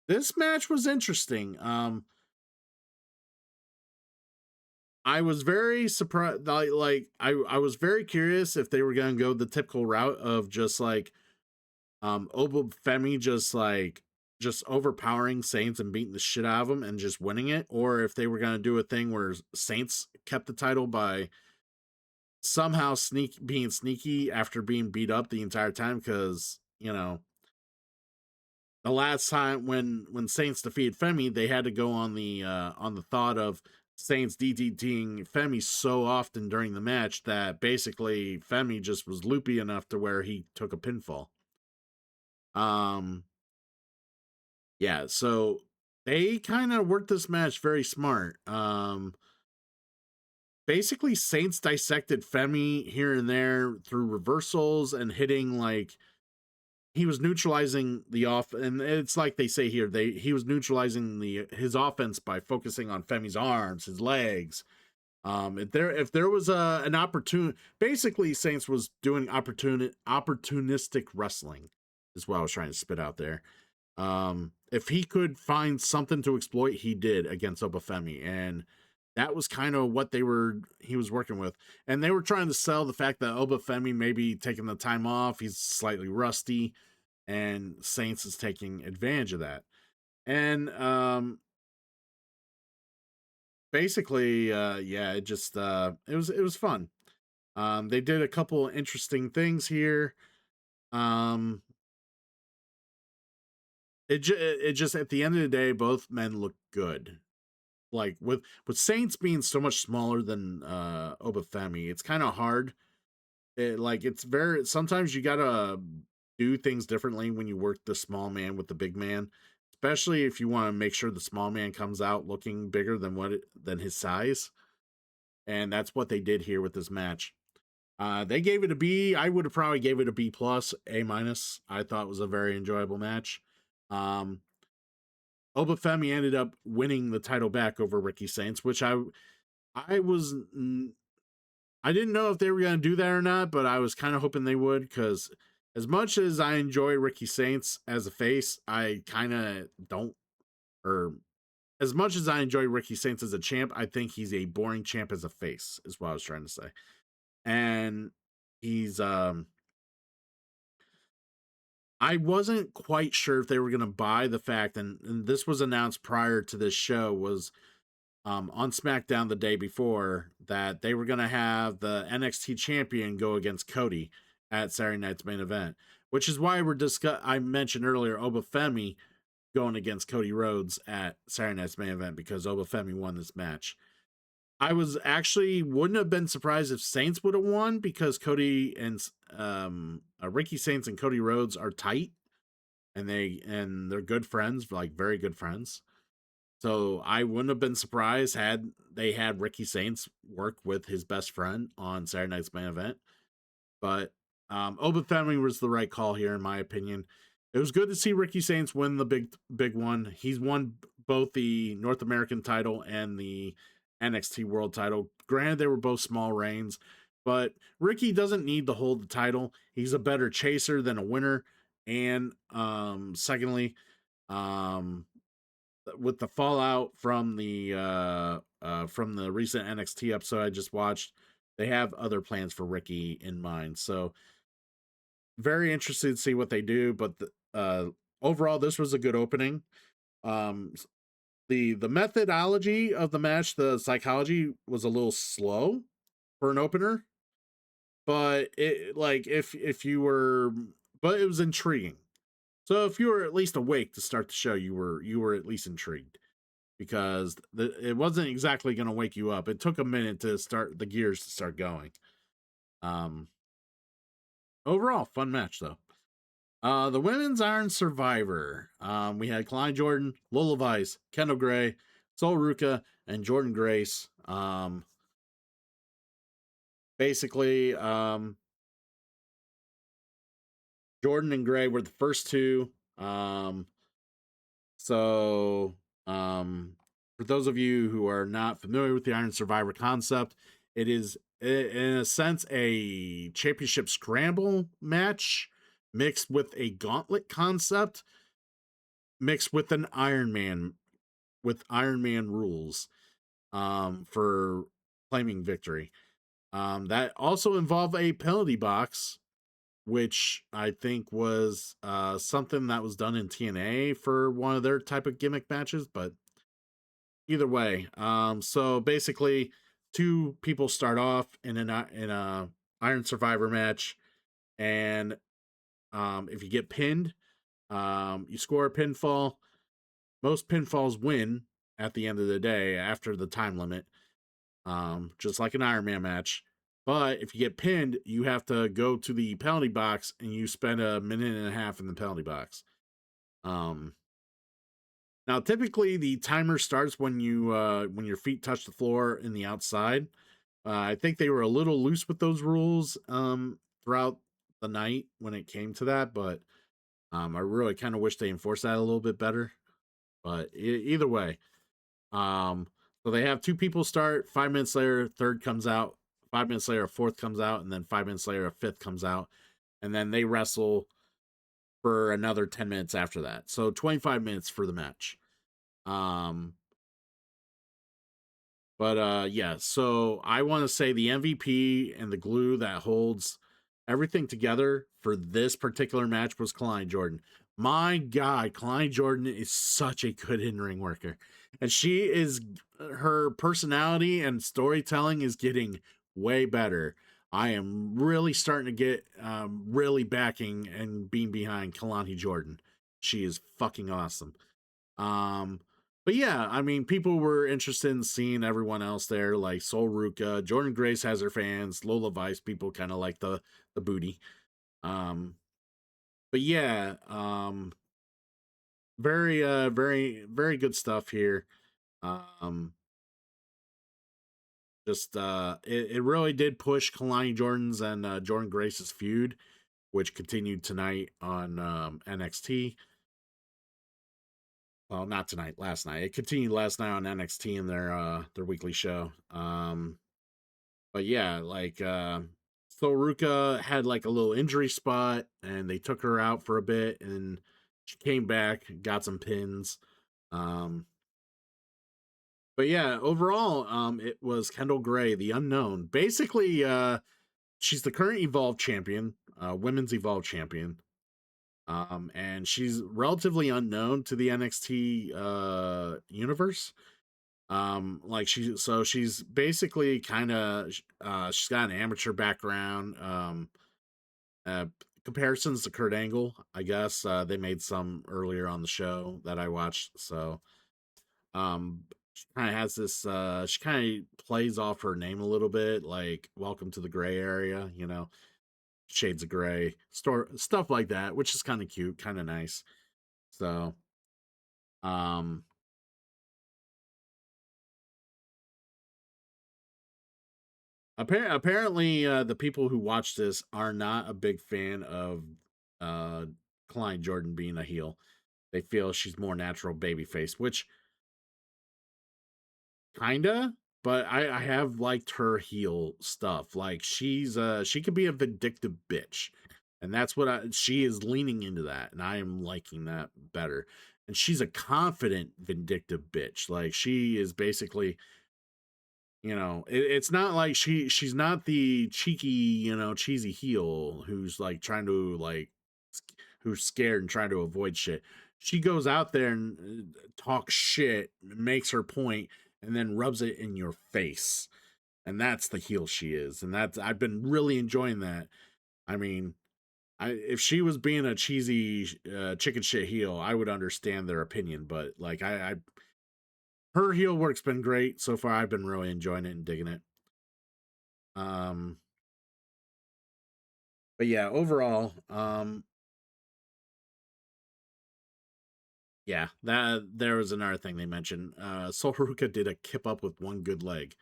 This match was interesting. I was very surprised. I was very curious if they were going to go the typical route of just like Obafemi just overpowering Saints and beating the shit out of them and just winning it, or if they were going to do a thing where Saints kept the title by somehow being sneaky after being beat up the entire time. Because the last time when Saints defeated Femi, they had to go on the thought of Saints DDTing Femi so often during the match that basically Femi just was loopy enough to where he took a pinfall. Yeah, so they kind of worked this match very smart. Basically Saints dissected Femi here and there through reversals and hitting like he was neutralizing the off, and it's like they say here, he was neutralizing his offense by focusing on Femi's arms, his legs. If there was an opportunity, basically Saints was doing opportunistic wrestling, is what I was trying to spit out there. If he could find something to exploit, he did against Obafemi, and that was kind of what he was working with. And they were trying to sell the fact that Obafemi may be taking the time off, he's slightly rusty, and Saints is taking advantage of that. And basically, yeah, it was fun. They did a couple interesting things here. It just at the end of the day, both men look good. Like with Saints being so much smaller than Obafemi, it's kind of hard. It's very sometimes you gotta do things differently when you work the small man with the big man, especially if you want to make sure the small man comes out looking bigger than his size. And that's what they did here with this match. They gave it a B. I would have probably gave it a B plus, A minus. I thought it was a very enjoyable match. Obafemi ended up winning the title back over Ricky Saints, which I didn't know if they were going to do that or not, but I was kind of hoping they would, because as much as I enjoy Ricky Saints as a face, I kind of don't, or as much as I enjoy Ricky Saints as a champ, I think he's a boring champ as a face, is what I was trying to say. And he's, I wasn't quite sure if they were going to buy the fact, and this was announced prior to this show, was on SmackDown the day before, that they were going to have the NXT champion go against Cody. at Saturday night's main event, which is why I mentioned earlier Obafemi going against Cody Rhodes at Saturday night's main event because Obafemi won this match. I was actually wouldn't have been surprised if Saints would have won because Cody and Ricky Saints and Cody Rhodes are tight and they're good friends, like very good friends. So I wouldn't have been surprised had they had Ricky Saints work with his best friend on Saturday night's main event. But Obafemi was the right call here, in my opinion. It was good to see Ricky Saints win the big one. He's won both the North American title and the NXT World title. Granted, they were both small reigns, but Ricky doesn't need to hold the title. He's a better chaser than a winner. And secondly, um, with the fallout from the recent NXT episode I just watched, they have other plans for Ricky in mind. So very interested to see what they do. But overall, this was a good opening. The methodology of the match, the psychology was a little slow for an opener, but if you were, but it was intriguing. So if you were at least awake to start the show, you were at least intrigued because it wasn't exactly going to wake you up. It took a minute to start the gears to start going. Um, Overall, fun match though. The women's Iron Survivor. We had Klein Jordan, Lola Vice, Kendall Gray, Sol Ruka, and Jordan Grace. Basically, Jordan and Gray were the first two. So, for those of you who are not familiar with the Iron Survivor concept, it is, in a sense, a championship scramble match mixed with a gauntlet concept, mixed with an Iron Man, with Iron Man rules, for claiming victory. That also involved a penalty box, which I think was something that was done in TNA for one of their type of gimmick matches, but either way, so basically, two people start off in a Iron Survivor match, and if you get pinned, you score a pinfall. Most pinfalls win at the end of the day after the time limit, just like an Iron Man match. But if you get pinned, you have to go to the penalty box and you spend a minute and a half in the penalty box. Now, typically the timer starts when your feet touch the floor in the outside. I think they were a little loose with those rules throughout the night when it came to that, but I really kind of wish they enforced that a little bit better. But either way, so they have two people start. 5 minutes later, third comes out. 5 minutes later, a fourth comes out, and then 5 minutes later, a fifth comes out, and then they wrestle for another 10 minutes after that. So 25 minutes for the match. Um, but yeah, so I want to say the MVP and the glue that holds everything together for this particular match was Klein Jordan. My God, Klein Jordan is such a good in-ring worker. And her personality and storytelling is getting way better. I am really starting to get really backing and being behind Kalani Jordan. She is fucking awesome. But yeah, I mean, people were interested in seeing everyone else there, like Sol Ruka, Jordan Grace has her fans, Lola Vice, people kind of like the booty. Um, but yeah, very good stuff here. Um, it really did push Kalani Jordan's and Jordan Grace's feud, which continued tonight on NXT. Well, not tonight, last night. It continued last night on NXT in their weekly show. But yeah, like so Ruka had like a little injury spot and they took her out for a bit and she came back, got some pins. Um but yeah, overall, it was Kendall Gray, the unknown. Basically, she's the current Evolve champion, women's Evolve champion. And she's relatively unknown to the NXT universe. Like she's basically kind of she's got an amateur background. Uh, Comparisons to Kurt Angle, I guess they made some earlier on the show that I watched. So she kind of has this. She kind of plays off her name a little bit, like "Welcome to the Gray Area," shades of gray, stuff like that, which is kind of cute, kind of nice. So, um, apparently, the people who watch this are not a big fan of uh Klein Jordan being a heel. They feel she's more natural babyface, which kinda, but I have liked her heel stuff. Like she could be a vindictive bitch. And that's what she is leaning into that, and I am liking that better. And she's a confident vindictive bitch. Like she is basically, it's not like she's not the cheeky, cheesy heel who's like trying to who's scared and trying to avoid shit. She goes out there and talks shit, makes her point, and then rubs it in your face. And that's the heel she is. And that's I've been really enjoying that. I mean, if she was being a cheesy chicken shit heel, I would understand their opinion. But like her heel work's been great so far. I've been really enjoying it and digging it. Um, but yeah, overall, yeah, that there was another thing they mentioned. Sol Haruka did a kip up with one good leg.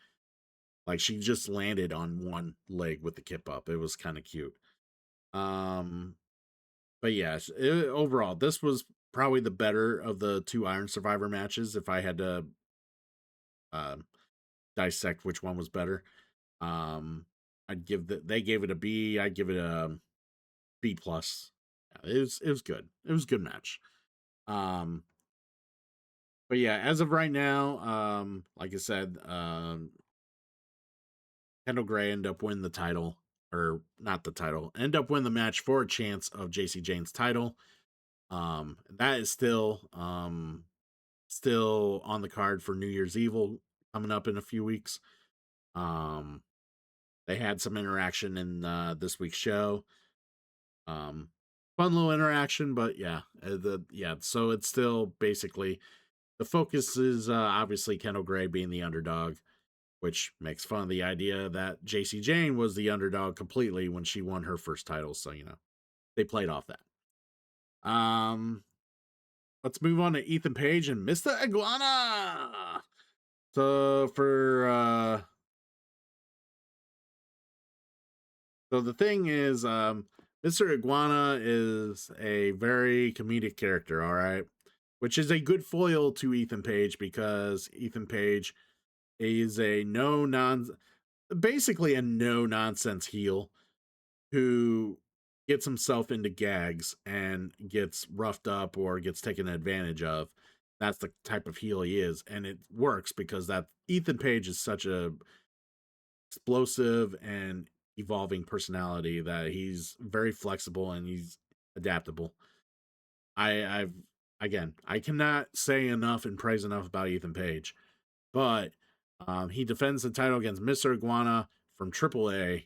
Like she just landed on one leg with the kip up. It was kind of cute. Um, but yeah, overall, this was probably the better of the two Iron Survivor matches. If I had to uh, dissect which one was better, I'd give they gave it a B. I'd give it a B plus. Yeah, it was good. It was a good match. Um, but yeah, as of right now, like I said, Kendall Gray end up winning the title, or not the title, end up winning the match for a chance of JC Jane's title. That is still on the card for New Year's Evil coming up in a few weeks. Um, they had some interaction in this week's show. Um, Fun little interaction, but yeah, So it's still basically the focus is obviously Kendall Gray being the underdog, which makes fun of the idea that JC Jane was the underdog completely when she won her first title. So they played off that. Um, let's move on to Ethan Page and Mr. Iguana. So the thing is, Mr. Iguana is a very comedic character, all right, which is a good foil to Ethan Page because Ethan Page is basically a no nonsense heel who gets himself into gags and gets roughed up or gets taken advantage of. That's the type of heel he is, and it works because that Ethan Page is such a explosive and evolving personality that he's very flexible and he's adaptable. I've again, I cannot say enough and praise enough about Ethan Page, but he defends the title against Mr. Iguana from AAA.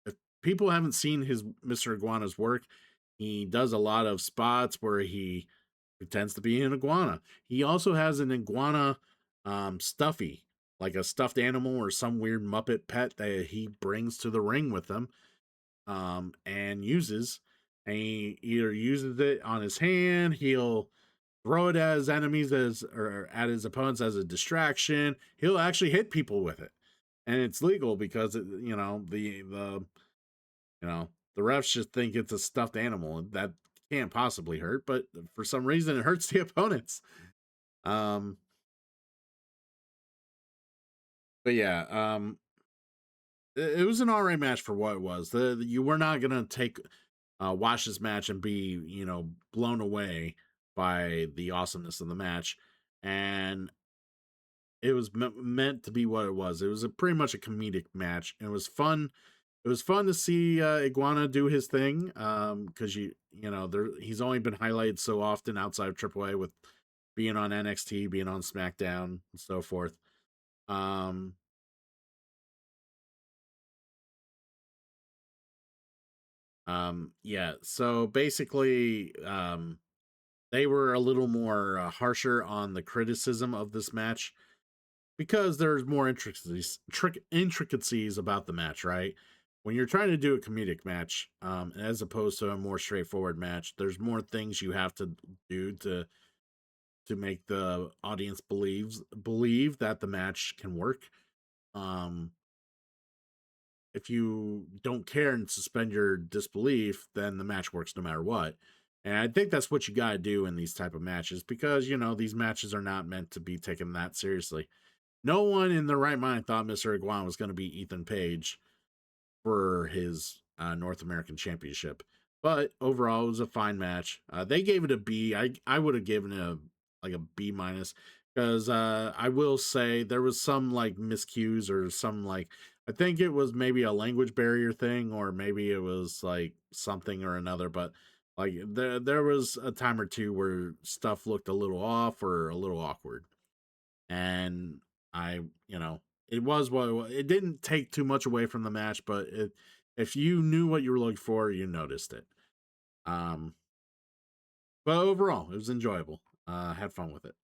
If people haven't seen his Mr. Iguana's work, he does a lot of spots where he pretends to be an iguana. He also has an iguana stuffy, like a stuffed animal or some weird Muppet pet that he brings to the ring with him and uses. And he either uses it on his hand, he'll throw it at his enemies or at his opponents as a distraction. He'll actually hit people with it. And it's legal because the refs just think it's a stuffed animal and that can't possibly hurt, but for some reason it hurts the opponents. Um, but yeah, it was an alright match for what it was. You were not gonna watch this match and be blown away by the awesomeness of the match, and it was meant to be what it was. It was pretty much a comedic match, and it was fun. It was fun to see Iguana do his thing because he's only been highlighted so often outside of AAA with being on NXT, being on SmackDown, and so forth. Um, Yeah, so basically, they were a little more harsher on the criticism of this match because there's more intricacies about the match, right? When you're trying to do a comedic match, as opposed to a more straightforward match, there's more things you have to do to make the audience believe that the match can work. Um, if you don't care and suspend your disbelief, then the match works no matter what. And I think that's what you got to do in these type of matches because these matches are not meant to be taken that seriously. No one in their right mind thought Mr. Iguan was going to be Ethan Page for his North American Championship. But overall, it was a fine match. They gave it a B. I would have given it a B minus because I will say there was some like miscues or some like I think it was maybe a language barrier thing or maybe it was like something or another. But like there was a time or two where stuff looked a little off or a little awkward, and I, it was what it was. It didn't take too much away from the match, but if you knew what you were looking for, you noticed it. Um, but overall, it was enjoyable. Had fun with it.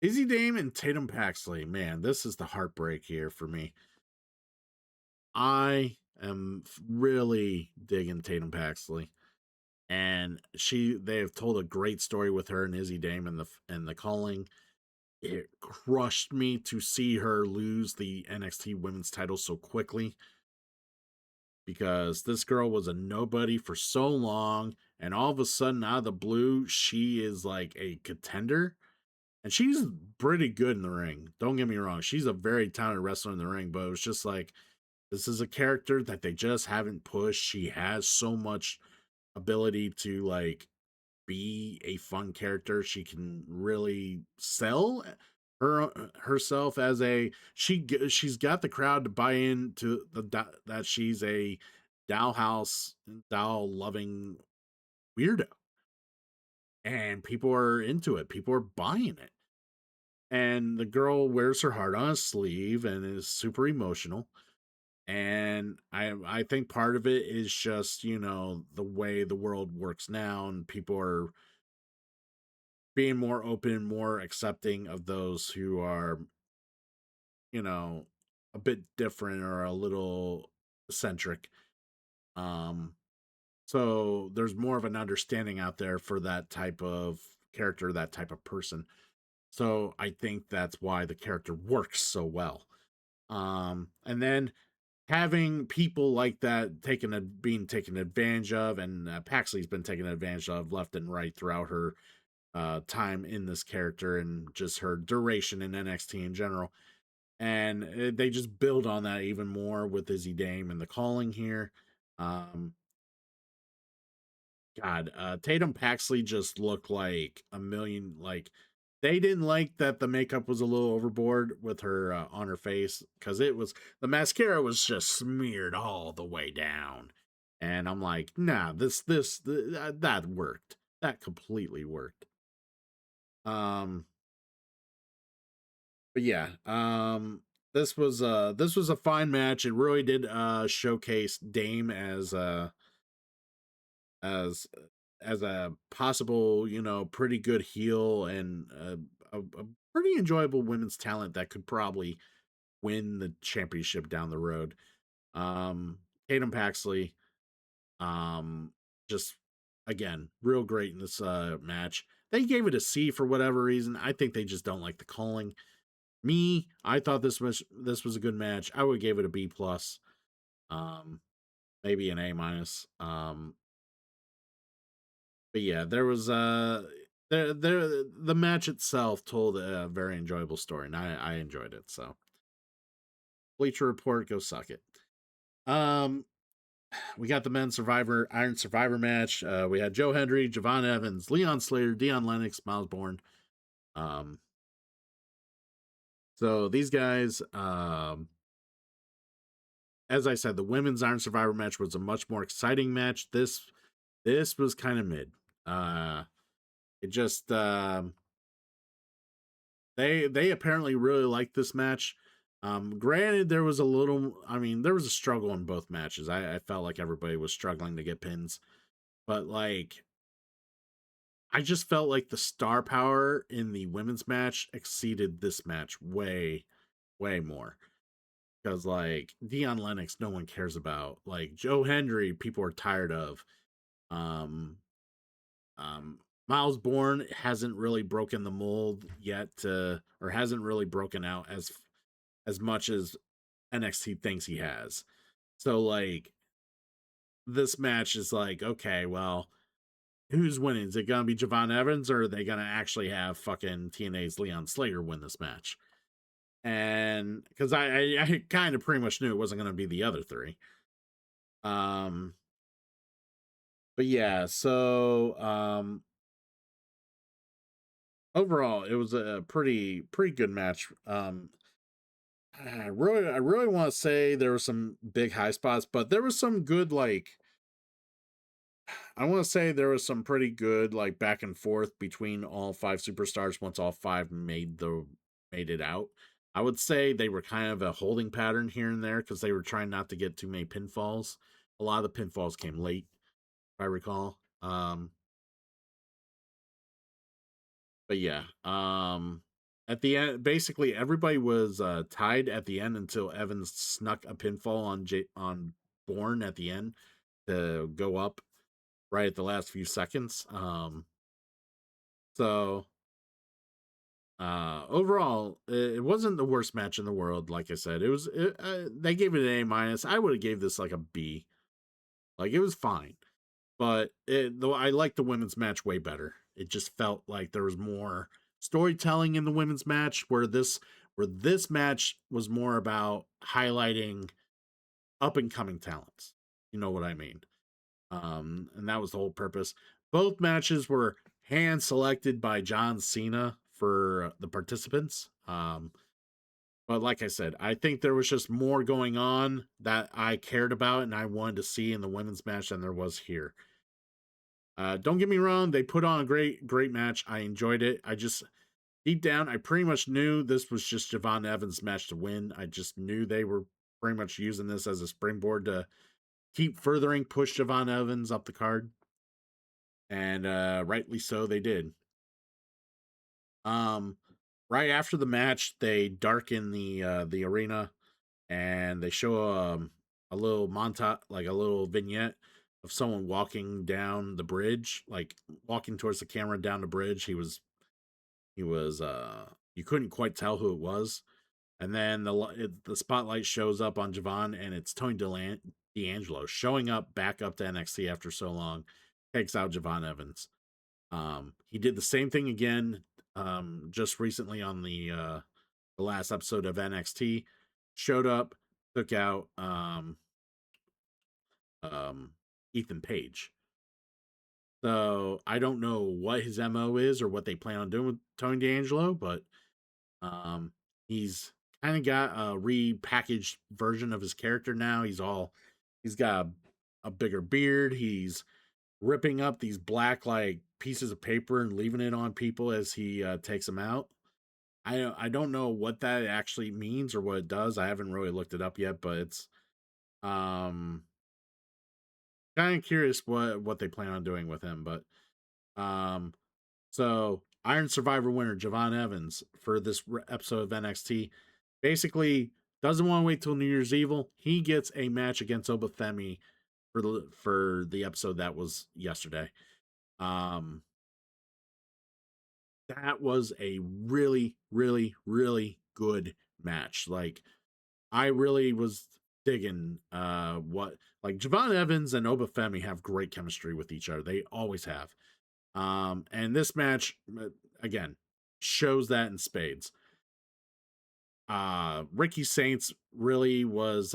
Izzy Dame and Tatum Paxley, man, this is the heartbreak here for me. I am really digging Tatum Paxley, and they have told a great story with her and Izzy Dame and the calling. It crushed me to see her lose the NXT women's title so quickly because this girl was a nobody for so long, and all of a sudden out of the blue she is like a contender, and she's pretty good in the ring. Don't get me wrong, she's a very talented wrestler in the ring, but it was just like this is a character that they just haven't pushed. She has so much ability to like be a fun character. She can really sell herself as she's got the crowd to buy into that she's a dollhouse doll loving weirdo, and people are into it. People are buying it, and the girl wears her heart on a sleeve and is super emotional. And I think part of it is just the way the world works now, and people are being more open, more accepting of those who are, you know, a bit different or a little eccentric. Um, so there's more of an understanding out there for that type of character, that type of person. So I think that's why the character works so well. And then having people like that being taken advantage of, and Paxley's been taken advantage of left and right throughout her time in this character and just her duration in NXT in general. And they just build on that even more with Izzy Dame and the calling here. Um, God, Tatum Paxley just looked like a million. Like they didn't like that the makeup was a little overboard with her on her face because the mascara was just smeared all the way down, and I'm like, nah, that worked. That completely worked. Um, but yeah, this was a fine match. It really did showcase Dame as as a possible, pretty good heel and a pretty enjoyable women's talent that could probably win the championship down the road. Um, Tatum Paxley, um, just again, real great in this match. They gave it a C for whatever reason. I think they just don't like the calling. Me, I thought this was a good match. I would give it a B plus, um, maybe an A minus. But yeah, there was the match itself told a very enjoyable story, and I enjoyed it. So Bleacher Report, go suck it. Um, we got the men's Iron Survivor match. We had Joe Hendry, Javon Evans, Leon Slater, Dion Lennox, Miles Bourne. Um, so these guys, as I said, the women's Iron Survivor match was a much more exciting match. This was kind of mid. It just they apparently really liked this match. Granted, there was a little, I mean, there was a struggle in both matches. I felt like everybody was struggling to get pins, but like, I just felt like the star power in the women's match exceeded this match way, way more. Because like Dion Lennox, no one cares about. Like Joe Hendry, people are tired of. Um, um, Miles Bourne hasn't really broken the mold yet, or hasn't really broken out as much as NXT thinks he has. So like this match is like, okay, well, who's winning? Is it gonna be Javon Evans, or are they gonna actually have fucking TNA's Leon Slater win this match? And because I kind of pretty much knew it wasn't gonna be the other three. Um, but yeah, so overall, it was a pretty good match. I really want to say there were some big high spots, but there was some good like I want to say there was some pretty good like back and forth between all five superstars once all five made it out. I would say they were kind of a holding pattern here and there because they were trying not to get too many pinfalls. A lot of the pinfalls came late, if I recall. But yeah, at the end, basically everybody was tied at the end until Evans snuck a pinfall on Bourne at the end to go up right at the last few seconds. So overall, it wasn't the worst match in the world. Like I said, they gave it an A-. I would have gave this like a B. Like it was fine, but though I like the women's match way better. It just felt like there was more storytelling in the women's match, where this match was more about highlighting up and coming talents. You know what I mean? And that was the whole purpose. Both matches were hand selected by John Cena for the participants. But like I said, I think there was just more going on that I cared about and I wanted to see in the women's match than there was here. Don't get me wrong, they put on a great match. I enjoyed it. I just deep down, I pretty much knew this was just Javon Evans' match to win. I just knew they were pretty much using this as a springboard to keep furthering push Javon Evans up the card. And rightly so they did. Um right after the match, they darken the arena and they show a little montage, like a little vignette of someone walking down the bridge, like walking towards the camera down the bridge. He was you couldn't quite tell who it was. And then the spotlight shows up on Javon, and it's Tony D'Angelo showing up back up to NXT after so long, takes out Javon Evans. He did the same thing again just recently on the last episode of NXT. Showed up, took out um, Ethan Page. So I don't know what his MO is or what they plan on doing with Tony D'Angelo, but um, he's kind of got a repackaged version of his character now. He's got a bigger beard. He's ripping up these black like pieces of paper and leaving it on people as he takes them out. I don't know what that actually means or what it does. I haven't really looked it up yet, but it's um kind of curious what they plan on doing with him. But um so Iron Survivor winner Javon Evans for this episode of NXT basically doesn't want to wait till New Year's Evil. He gets a match against Obafemi for the episode that was yesterday. Um that was a really, really, really good match. Like I really was digging what like Javon Evans and Obafemi have great chemistry with each other. They always have. And this match again shows that in spades. Ricky Saints really was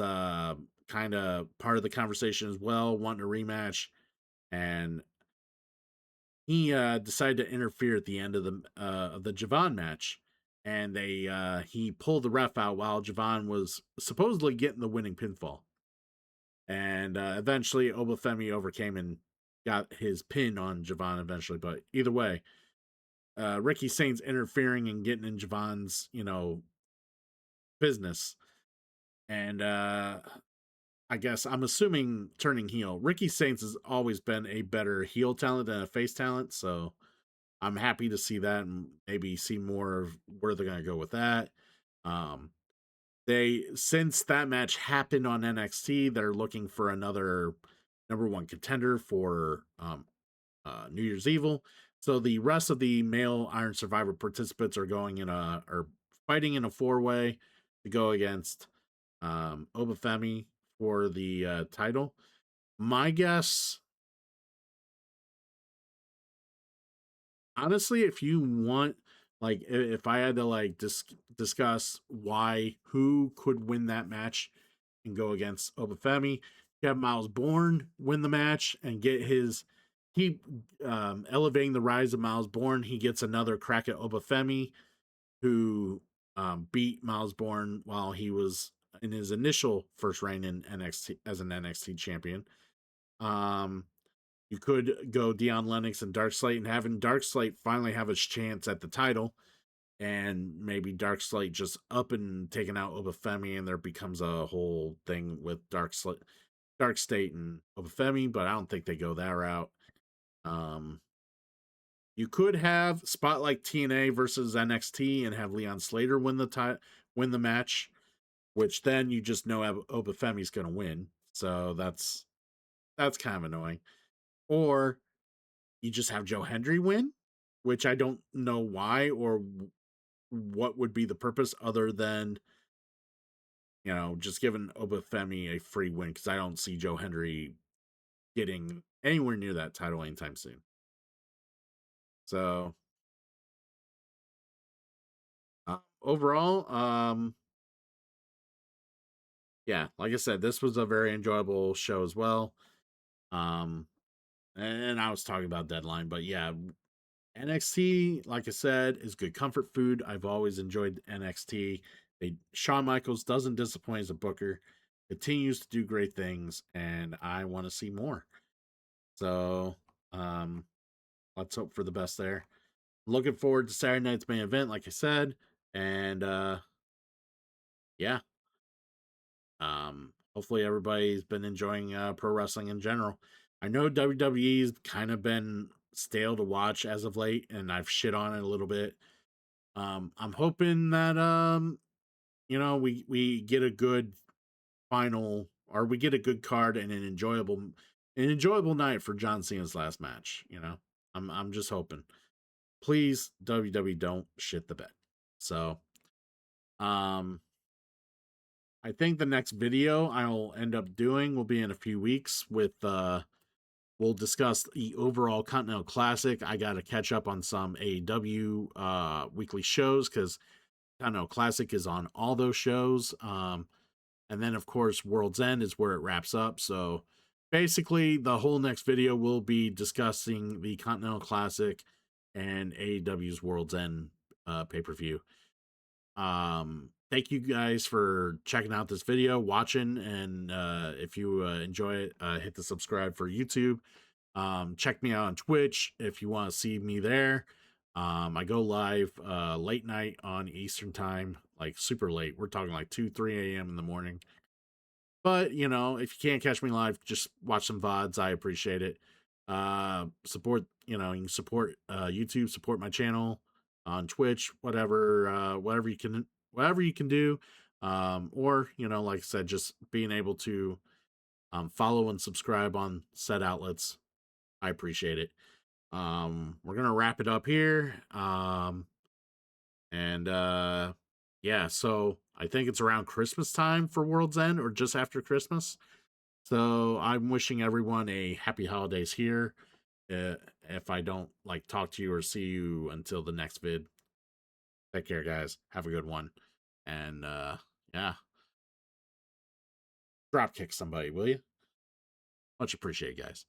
kind of part of the conversation as well, wanting a rematch, and he decided to interfere at the end of the Javon match, and he pulled the ref out while Javon was supposedly getting the winning pinfall, and eventually Obafemi overcame and got his pin on Javon eventually. But either way, Ricky Saints interfering and getting in Javon's business. And I guess I'm assuming turning heel. Ricky Saints has always been a better heel talent than a face talent, so I'm happy to see that and maybe see more of where they're gonna go with that. Um, they since that match happened on NXT, they're looking for another number one contender for New Year's Evil. So the rest of the male Iron Survivor participants are going in a are fighting in a 4-way to go against Obafemi for the title. My guess, honestly, if you want, like, if I had to like discuss why who could win that match and go against Obafemi, have Miles Bourne win the match and get his keep elevating the rise of Miles Bourne. He gets another crack at Obafemi, who beat Miles Bourne while he was in his initial first reign in NXT as an NXT champion. Um, you could go Dion Lennox and Dark Slate and having Dark Slate finally have a chance at the title, and maybe Dark Slate just up and taking out Obafemi, and there becomes a whole thing with Dark State and Obafemi, but I don't think they go that route. Um, you could have Spotlight TNA versus NXT and have Leon Slater win the match, which then you just know Obafemi's going to win. So that's kind of annoying. Or you just have Joe Hendry win, which I don't know why or what would be the purpose other than, just giving Obafemi a free win, because I don't see Joe Hendry getting anywhere near that title anytime soon. So overall, yeah, like I said, this was a very enjoyable show as well. Um, and I was talking about Deadline, but yeah, NXT, like I said, is good comfort food. I've always enjoyed NXT. Shawn Michaels doesn't disappoint as a booker, continues to do great things, and I want to see more. So, let's hope for the best there. Looking forward to Saturday night's main event, like I said, and yeah, hopefully everybody's been enjoying pro wrestling in general. I know WWE's kind of been stale to watch as of late, and I've shit on it a little bit. I'm hoping that we get a good final, or we get a good card and an enjoyable night for John Cena's last match. I'm just hoping. Please, WWE, don't shit the bed. So, um, I think the next video I'll end up doing will be in a few weeks with we'll discuss the overall Continental Classic. I got to catch up on some AEW weekly shows because Continental Classic is on all those shows. And then, of course, World's End is where it wraps up. So basically, the whole next video will be discussing the Continental Classic and AEW's World's End pay-per-view. Thank you guys for checking out this video, watching, and if you enjoy it, hit the subscribe for YouTube. Check me out on Twitch if you want to see me there. I go live late night on Eastern time, like super late. We're talking like 2-3 a.m. in the morning. But if you can't catch me live, just watch some VODs. I appreciate it. Support, you can support YouTube, support my channel on Twitch, whatever you can do. Or, like I said, just being able to follow and subscribe on said outlets. I appreciate it. We're gonna wrap it up here. And yeah, so I think it's around Christmas time for World's End, or just after Christmas. So I'm wishing everyone a happy holidays here. If I don't talk to you or see you until the next vid, take care, guys. Have a good one. And yeah, drop kick somebody, will you? Much appreciated, guys.